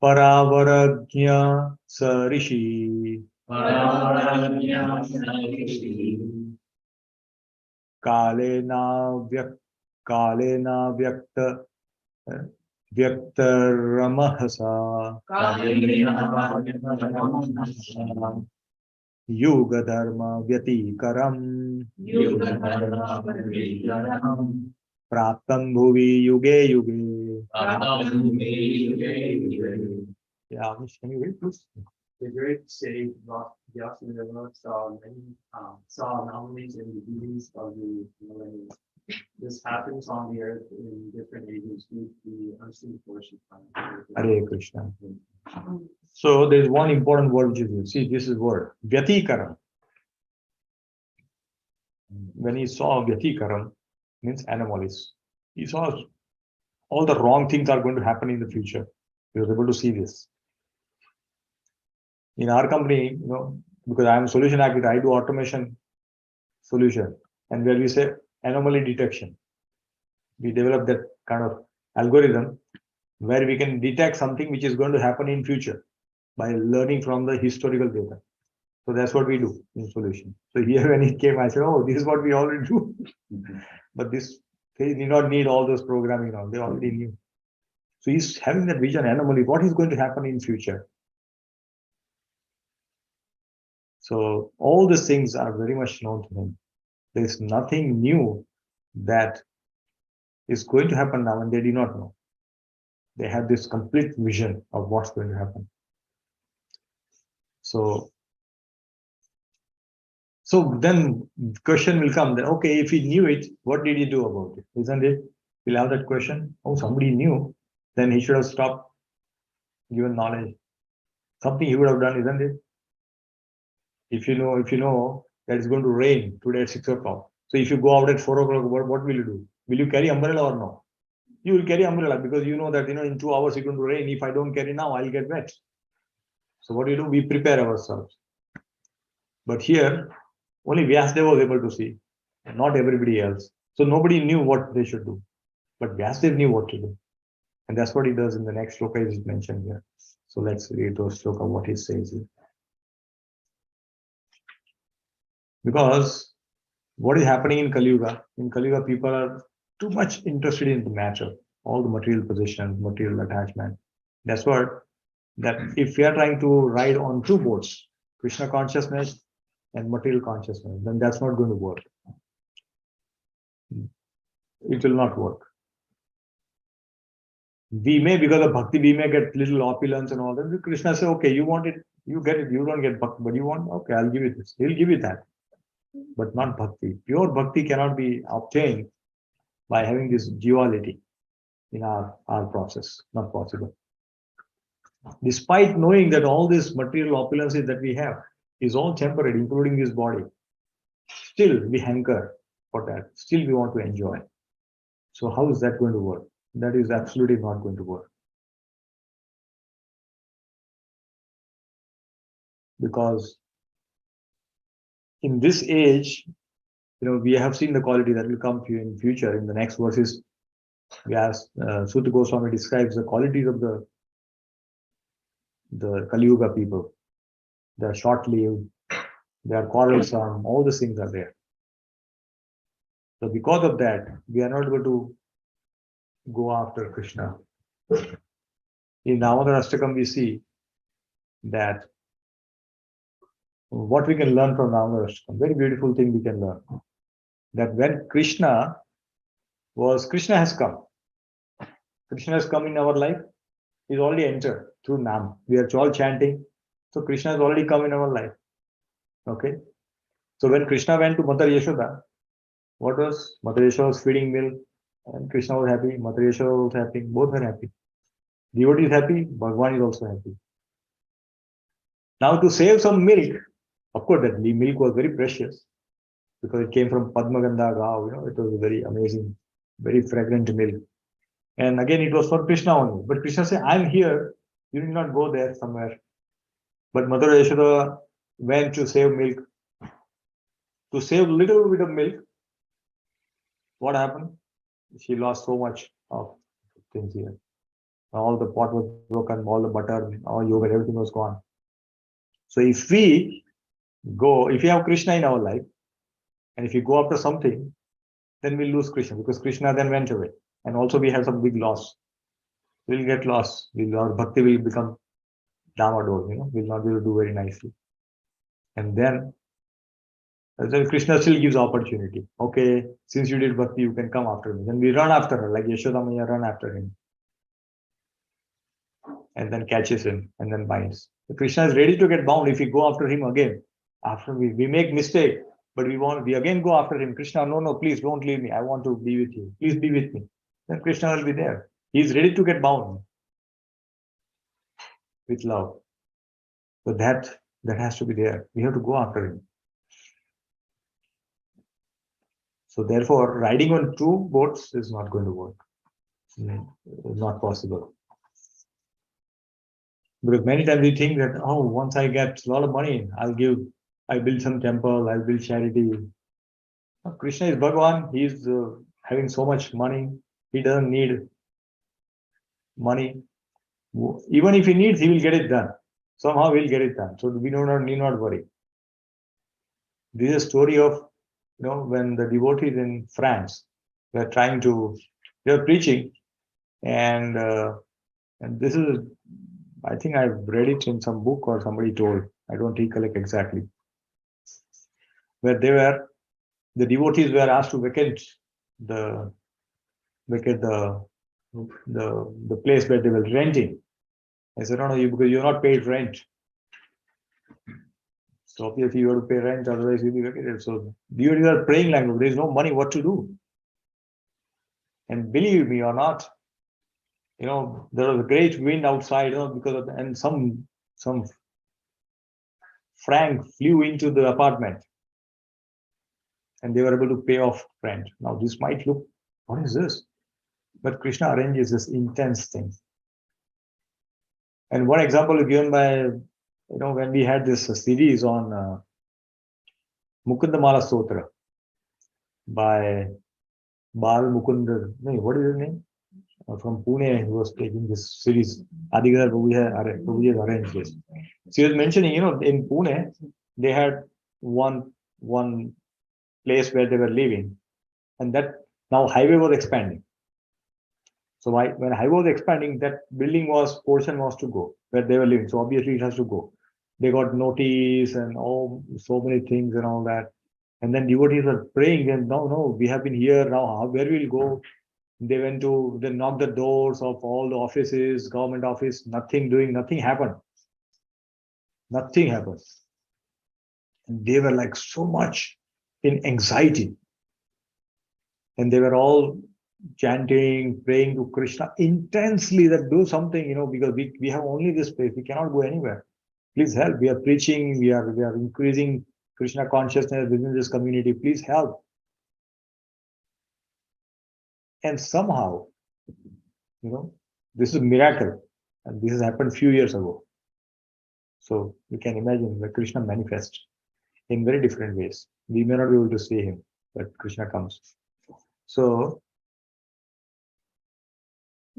Paravaragya Sarishi Kalena Vyakta Vyaktaramahasa Yuga Dharma Vyatikaram Praptam Bhuvi Yuge Yuge. Yeah, can you read, please? The great sage Vyasadeva saw anomalies in the beauties of the millennium. This happens on the earth in different ages due to the unseen force of time. Hare Krishna. So there is one important word which is here. See, this is word Vyatikaram. When he saw Vyatikaram, means anomalies. He saw all the wrong things are going to happen in the future. He was able to see this. In our company, because I am a solution architect, I do automation solution, and where we say anomaly detection. We develop that kind of algorithm where we can detect something which is going to happen in future by learning from the historical data. So that's what we do in solution. So here when he came, I said, oh, this is what we already do. But this, they did not need all those programming now. They already knew. So he's having that vision anomaly. What is going to happen in future? So all these things are very much known to him. There is nothing new that is going to happen now, and they do not know. They have this complete vision of what's going to happen. So then the question will come that, okay, if he knew it, what did he do about it? Isn't it? We'll have that question. Oh, somebody knew, then he should have stopped, given knowledge. Something he would have done, isn't it? If you know that it's going to rain today at 6 o'clock. So if you go out at 4 o'clock, what will you do? Will you carry umbrella or no? You will carry umbrella because you know that in 2 hours it's going to rain. If I don't carry now, I'll get wet. So what do? We prepare ourselves. But here, only Vyasadeva was able to see, not everybody else. So nobody knew what they should do. But Vyasadeva knew what to do. And that's what he does in the next sloka is mentioned here. So let's read those sloka, what he says here. Because what is happening in Kali Yuga? In Kali Yuga, people are too much interested in the matter, all the material possessions, material attachment. That's what, that if we are trying to ride on two boats, Krishna consciousness and material consciousness, then that's not going to work. It will not work. We may, because of bhakti, we may get little opulence and all that. Krishna say, okay, you want it, you get it. You don't get bhakti, but you want, okay, I'll give you this. He'll give you that, but not bhakti. Pure bhakti cannot be obtained by having this duality in our process. Not possible. Despite knowing that all these material opulences that we have is all temporary, including this body, still we hanker for that. Still we want to enjoy. So how is that going to work? That is absolutely not going to work. Because in this age, we have seen the quality that will come to you in future. In the next verses, we ask, Sutta Goswami describes the qualities of the Kali Yuga people. They are short-lived, they are quarrelsome, all these things are there. So because of that, we are not able to go after Krishna. In Damodara Ashtakam, we see that what we can learn from Damodara Ashtakam, very beautiful thing we can learn. That when Krishna has come. Krishna has come in our life. He's already entered through Nam. We are all chanting. So Krishna has already come in our life. Okay. So when Krishna went to Mother Yashoda, Mother Yashoda was feeding milk, and Krishna was happy. Mother Yashoda was happy. Both are happy. Devotee is happy. Bhagwan is also happy. Now to save some milk, of course that milk was very precious because it came from Padmagandha Gav. It was a very amazing, very fragrant milk. And again, it was for Krishna only. But Krishna said, I'm here. You need not go there somewhere. But Mother Yashoda went to save milk. To save little bit of milk, what happened? She lost so much of things here. All the pot was broken, all the butter, all yogurt, everything was gone. So if we have Krishna in our life, and if you go after something, then we'll lose Krishna, because Krishna then went away. And also we have some big loss. We'll get lost. Our bhakti will become damador, we'll not be able to do very nicely. And then Krishna still gives opportunity. Okay, since you did bhakti, you can come after me. Then we run after her, like Yashoda Maya run after him. And then catches him and then binds. So Krishna is ready to get bound if we go after him again. After we make mistake, but we again go after him. Krishna, no, please don't leave me. I want to be with you. Please be with me. Then Krishna will be there. He is ready to get bound with love. So that has to be there. We have to go after him. So therefore, riding on two boats is not going to work. It's not possible. Because many times we think that, once I get a lot of money, I'll build some temple, I'll build charity. Krishna is Bhagavan. He's having so much money. He doesn't need money. Even if he needs, he will get it done. Somehow he'll get it done. So we need not worry. This is a story of, when the devotees in France were preaching, and this is, I think I've read it in some book or somebody told. I don't recollect exactly. Where the devotees were asked to vacate the place where they were renting. I said, no, because you're not paid rent. So obviously you have to pay rent, otherwise you'll be vacated. So devotees are praying like, there is no money, what to do? And believe me or not, there was a great wind outside, and some franc flew into the apartment, and they were able to pay off rent. Now this might look, what is this? But Krishna arranges this intense thing. And one example is given by, when we had this series on Mukundamala Stotra by Bal Mukunda, what is his name? From Pune, who was taking this series. Adigar Prabhuji has arranged this. She was mentioning, in Pune, they had one place where they were living, and that now highway was expanding. So when highway was expanding, that portion was to go where they were living. So obviously it has to go. they got notice and all so many things and all that. And then devotees were praying, and no, we have been here now. Where we'll go? They knocked the doors of all the offices, government office, nothing happened. Nothing happened. And they were like so much in anxiety. And they were all chanting, praying to Krishna intensely that do something, because we have only this place. We cannot go anywhere. Please help. We are preaching, we are increasing Krishna consciousness within this community. Please help. And somehow, this is a miracle. And this has happened a few years ago. So you can imagine that Krishna manifests in very different ways. We may not be able to see him, but Krishna comes. So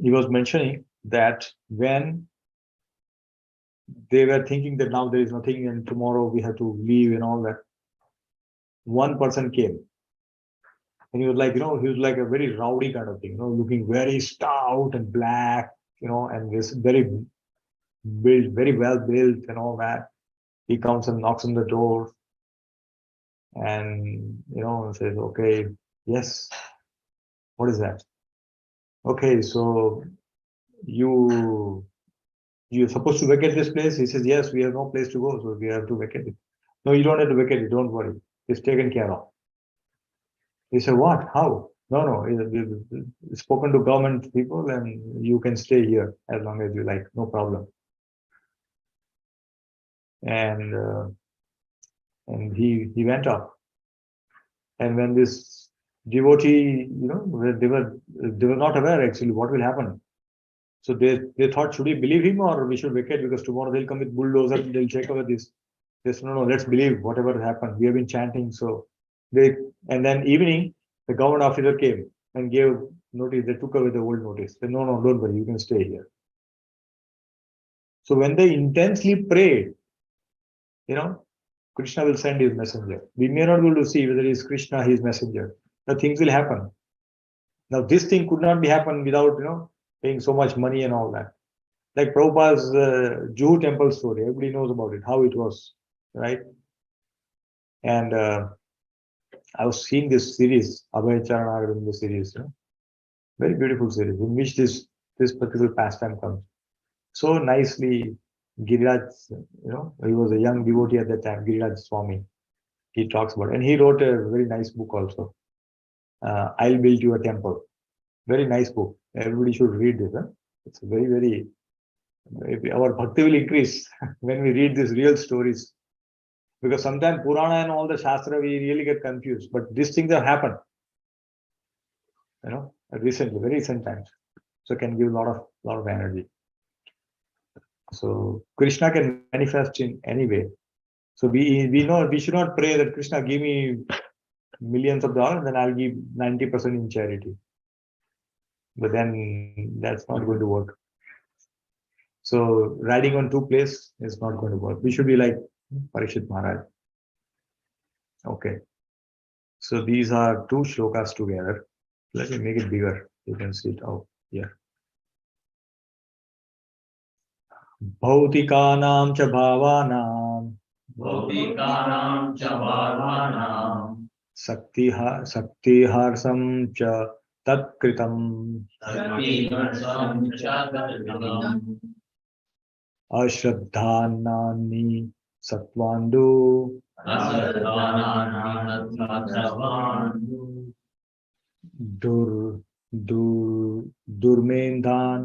he was mentioning that when they were thinking that now there is nothing and tomorrow we have to leave and all that, one person came. And he was like, he was like a very rowdy kind of thing, looking very stout and black, and this very built, very well built and all that. He comes and knocks on the door and, says, okay, yes, what is that? Okay, so you're supposed to vacate this place? He says, yes, we have no place to go, so we have to vacate it. No, you don't have to vacate it, don't worry. It's taken care of. He said, what? How? No, we've spoken to government people and you can stay here as long as you like, no problem. And he went up. And when this devotee, they were not aware actually what will happen. So they thought, should we believe him or we should vacate because tomorrow they'll come with bulldozer and they'll take away this. They said, no, let's believe whatever happened. We have been chanting. So and then evening, the government officer came and gave notice. They took away the old notice. They said, no, don't worry, you can stay here. So when they intensely prayed, Krishna will send his messenger. We may not be able to see whether it is Krishna, his messenger. The things will happen. Now, this thing could not be happen without, paying so much money and all that. Like Prabhupada's Juhu temple story. Everybody knows about it, how it was, right? And I was seeing this series, Abhay Charanaravinda series, very beautiful series, in which this particular pastime comes. So nicely, Giriraj, he was a young devotee at that time, Giriraj Swami. He talks about it. And he wrote a very nice book also. I'll Build You a Temple. Very nice book. Everybody should read this. It's very, very, our bhakti will increase when we read these real stories. Because sometimes Purana and all the Shastra, we really get confused. But these things have happened, recently, very recent times. So it can give a lot of energy. So Krishna can manifest in any way. So we know we should not pray that Krishna give me millions of dollars, then I'll give 90% in charity. But then that's not going to work. So riding on two places is not going to work. We should be like Parikshit Maharaj. Okay. So these are two shlokas together. Let me make it bigger. You can see it out here. Bhautikānām ca bhāvānām Bhautikānām ca bhāvānām saktiharsam ca tatkritam saktiharsam ca tatkritam ashraddhānāni sattvandu asaddhānāni sattvandu durmedhan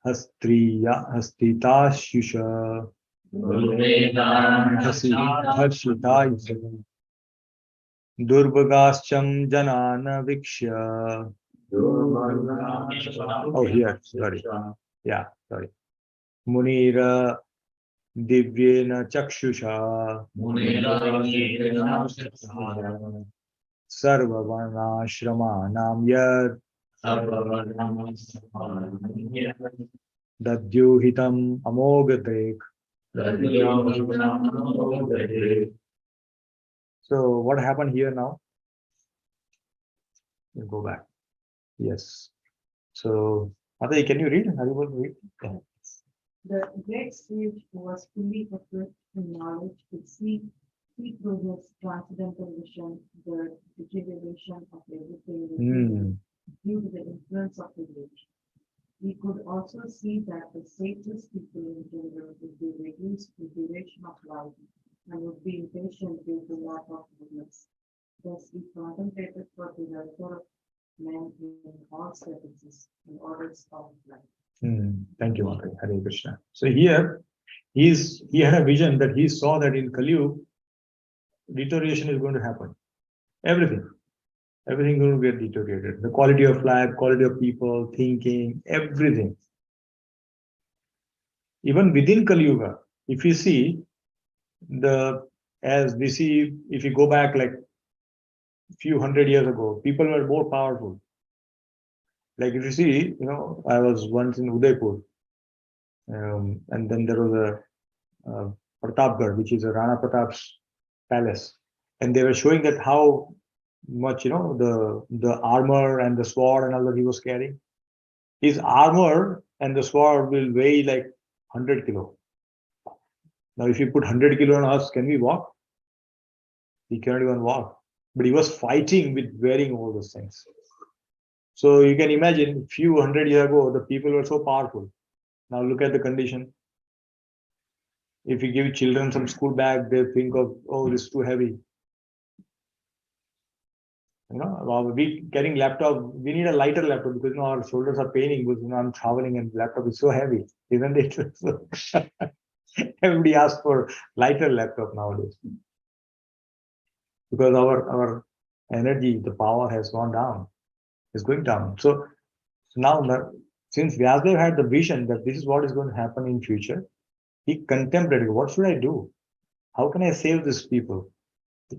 hastitashusha harshitayusha Durvagascham janana vikshya. Oh, here, sorry. Yeah, sorry. Munira divyena chakshusha. Sarvavarnashramanam yad dadyuhitam amogatek. So what happened here now? We'll go back. Yes. So, Adai, can you read? Are you able to read? The great sage who was fully equipped in knowledge could see through his transcendental vision the deterioration of everything due to the influence of his age. We could also see that the safest people in general would be reduced to duration of life and would be impatient due to lack of goodness. Thus, he contemplated for the welfare of men in all statuses and orders of life. Thank you, Mataji. Hare Krishna. So here, he had a vision that he saw that in Kali Yuga, deterioration is going to happen. Everything going to get deteriorated. The quality of life, quality of people, thinking, everything. Even within Kali Yuga, if you see if you go back like a few hundred years ago, people were more powerful. Like if you see, I was once in Udaipur, and then there was a Pratapgarh, which is a Rana Pratap's palace, and they were showing that how much the armor and the sword and all that he was carrying. His armor and the sword will weigh like 100 kilo. Now, if you put 100 kilo on us, can we walk? We cannot even walk. But he was fighting with wearing all those things. So you can imagine, a few hundred years ago, the people were so powerful. Now look at the condition. If you give children some school bag, they think of, oh, this is too heavy. We carrying laptop, we need a lighter laptop because our shoulders are paining because I'm traveling and laptop is so heavy, isn't it? So, everybody asks for lighter laptop nowadays because our energy, the power has gone down, is going down. So now, since Vyasadeva had the vision that this is what is going to happen in future, he contemplated, what should I do? How can I save these people?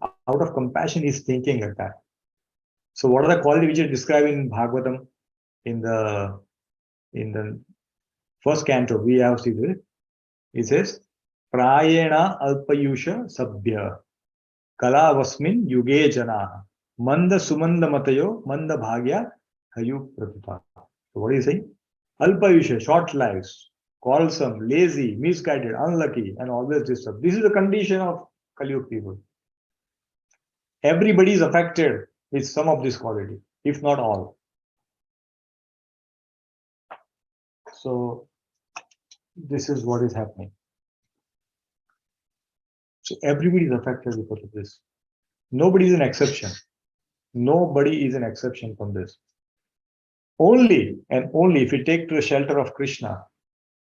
Out of compassion, he's thinking like that. So what are the qualities which are described in Bhagavatam in the first canto? We have seen it. It says, Prayena alpayusha sabhya kala vasmin yuge jana manda sumanda matayo manda bhagya hayu pratita. So what is he saying? Alpayusha, short lives, quarrelsome, lazy, misguided, unlucky, and always disturbed. This is the condition of Kali Yuga people. Everybody is affected with some of this quality, if not all. So this is what is happening. So everybody is affected because of this. Nobody is an exception. Nobody is an exception from this. Only and only if we take to the shelter of Krishna,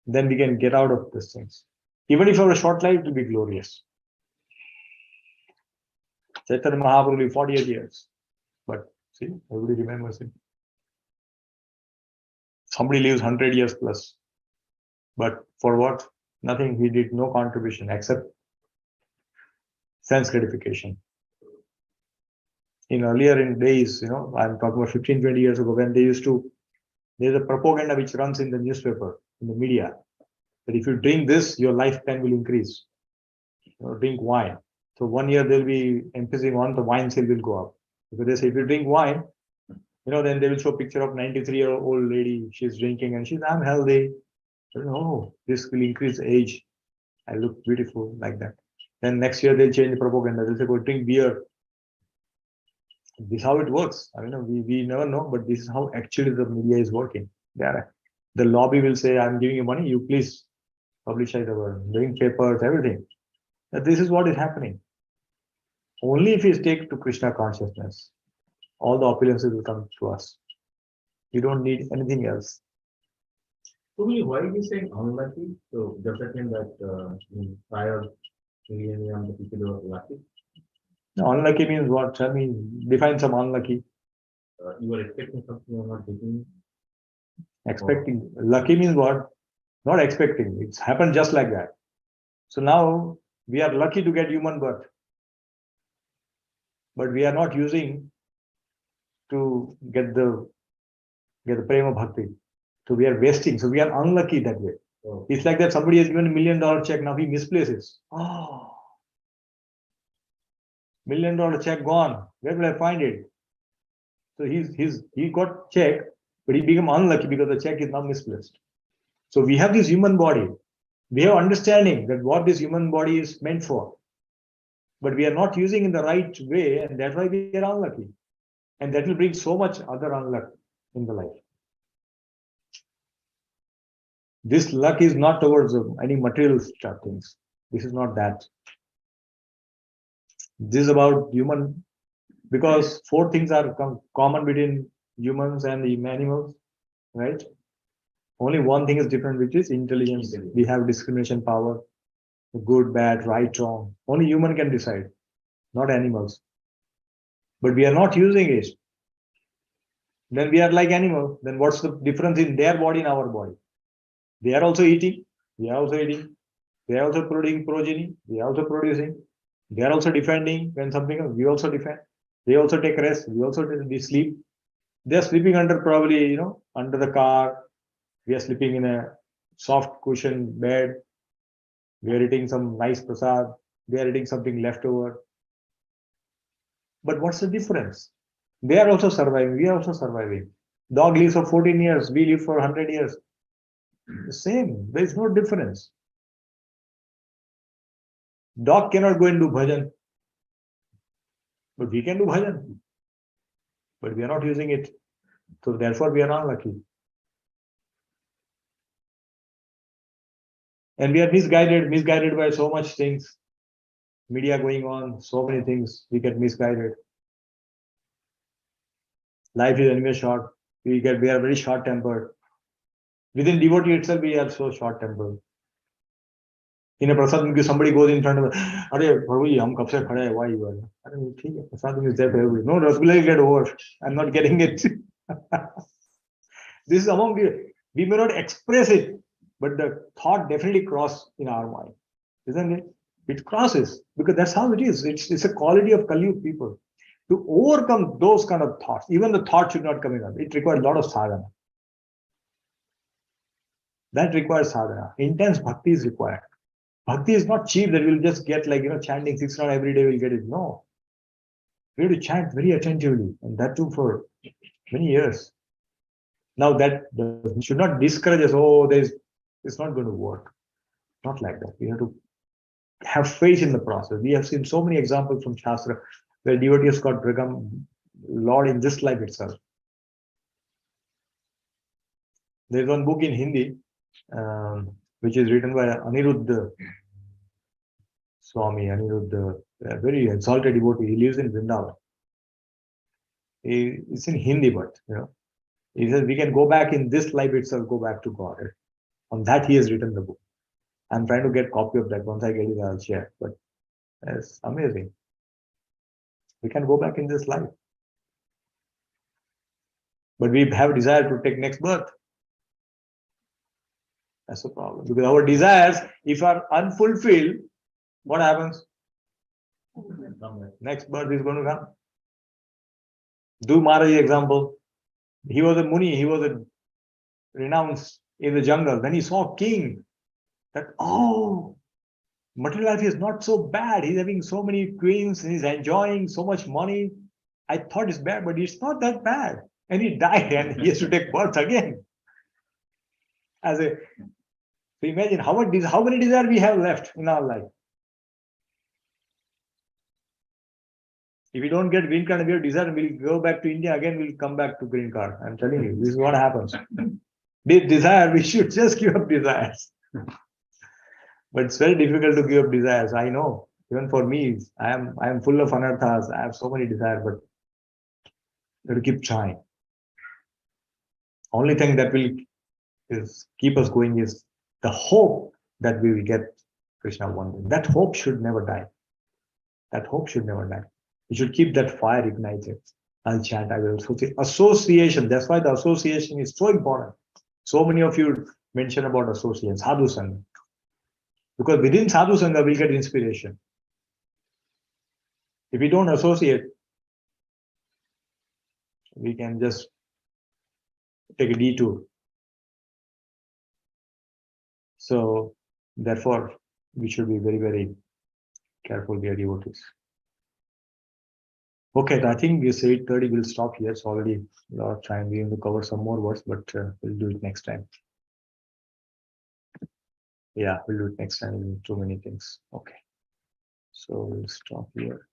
then we can get out of these things. Even if for a short life, it will be glorious. Chaitanya Mahaprabhu lived 48 years. But see, everybody remembers him. Somebody lives 100 years plus. But for what? Nothing. He did no contribution except sense gratification. In earlier days, I'm talking about 15, 20 years ago, when there's a propaganda which runs in the newspaper, in the media, that if you drink this, your lifespan will increase. Drink wine. So 1 year they'll be emphasizing on the wine sale will go up. Because they say if you drink wine, then they will show a picture of 93-year-old lady. She's drinking and I'm healthy. So, no, this will increase age. I look beautiful like that. Then next year they'll change the propaganda. They'll say, go drink beer. This is how it works. We never know, but this is how actually the media is working. The lobby will say, I'm giving you money, you please publicize our living papers, everything. This is what is happening. Only if we take to Krishna consciousness, all the opulences will come to us. We don't need anything else. So why are you saying unlucky? So does that mean that in prior millennium, the people were lucky? No, unlucky means what? Tell me, define some unlucky. You were expecting something you're not getting. Expecting. Lucky means what? Not expecting. It's happened just like that. So now we are lucky to get human birth. But we are not using to get the prema bhakti. So we are wasting. So we are unlucky that way. Oh. It's like that somebody has given $1 million check. Now he misplaces. Oh, $1 million check gone. Where will I find it? So he got check, but he became unlucky because the check is now misplaced. So we have this human body. We have understanding that what this human body is meant for, but we are not using in the right way, and that's why we are unlucky. And that will bring so much other unluck in the life. This luck is not towards any material stuff things. This is not that. This is about human, because four things are common between humans and the animals, right? Only one thing is different, which is intelligence. We have discrimination power, good, bad, right, wrong. Only human can decide, not animals. But we are not using it. Then we are like animal. Then what's the difference in their body and our body? They are also eating. We are also eating. They are also producing progeny. We are also producing. They are also defending when something. We also defend. They also take rest. We sleep. They are sleeping under probably under the car. We are sleeping in a soft cushion bed. We are eating some nice prasad. They are eating something leftover. But what's the difference? They are also surviving. We are also surviving. Dog lives for 14 years. We live for 100 years. The same. There is no difference. Dog cannot go and do bhajan. But we can do bhajan. But we are not using it. So therefore we are unlucky. And we are misguided by so much things. Media going on, so many things, we get misguided. Life is anyway short. We are very short-tempered. Within devotee itself, we are so short-tempered. In a prasad, somebody goes in front of us, Arey, Prabhuji, hum kab se khade hai, why you are? Arey, theek hai, prasad is there for everybody. No, Rasgulla will get over. I'm not getting it. This is among we may not express it, but the thought definitely crosses in our mind, isn't it? It crosses, because that's how it is. It's a quality of Kali Yuga people. To overcome those kind of thoughts, even the thought should not come in. It requires a lot of sadhana. That requires sadhana. Intense bhakti is required. Bhakti is not cheap that we'll just get like, chanting 6 rounds every day, we'll get it. No. We have to chant very attentively, and that too for many years. Now that should not discourage us. Oh, it's not going to work. Not like that. We have to have faith in the process. We have seen so many examples from Shastra where devotees got become Lord in this life itself. There's one book in Hindi, which is written by Aniruddha Swami, Aniruddha, a very exalted devotee. He lives in Vrindavan. It's in Hindi, but he says we can go back in this life itself, go back to God. On that he has written the book. I'm trying to get a copy of that. Once I get it, I'll share. But it's amazing. We can go back in this life. But we have a desire to take next birth. That's the problem. Because our desires, if are unfulfilled, what happens? Next birth is going to come. Do Maharaj example. He was a Muni, he was a renounced in the jungle. Then he saw king. That, oh, material life is not so bad. He's having so many queens and he's enjoying so much money. I thought it's bad, but it's not that bad. And he died and he has to take birth again. So imagine how many desires we have left in our life. If we don't get green card, we have desire, we'll go back to India again, we'll come back to green card. I'm telling you, this is what happens. With desire, we should just give up desires. But it's very difficult to give up desires. I know. Even for me, I am full of anarthas. I have so many desires, but we have to keep trying. Only thing that will keep us going is the hope that we will get Krishna one day. That hope should never die. That hope should never die. We should keep that fire ignited. I'll chant, I will associate. Association, that's why the association is so important. So many of you mention about association, sadhu sangha. Because within sadhu sangha, we get inspiration. If we don't associate, we can just take a detour. So, therefore, we should be very, very careful, dear devotees. Okay, I think it's 8:30. We'll stop here. It's already a lot of time. We have to cover some more words, but we'll do it next time. Yeah, we'll do it next time. Too many things. Okay. So we'll stop here.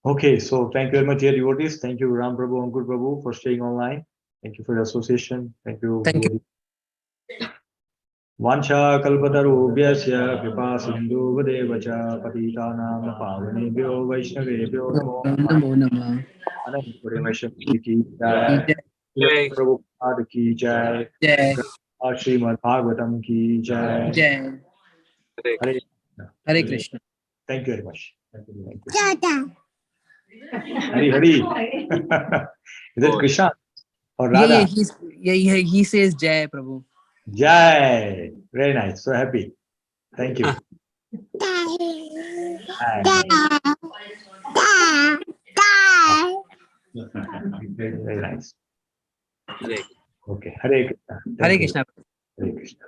Okay, so thank you very much, dear devotees. Thank you, Ram Prabhu and Ankur Prabhu, for staying online. Thank you for your association. Thank you. Thank you. Vancha kalpatarubhyasya kripa sindhu vadev cha patitanam pavanebhyo vaishnavebhyo namo Namo Namah. Anand Purimesham ki jai. Jai. Prabhupada ki jai. Jai. Srimad Bhagavatam ki jai. Jai. Hare Hare Hare Krishna. Thank you very much. Thank you. Hari Hari. Is it Oh. Krishna or Yeah, Radha? he says Jai Prabhu. Jai. Very nice. So happy. Thank you. Very nice. Hare. Okay. Hare Krishna. Thank Hare you. Krishna. Hare Krishna.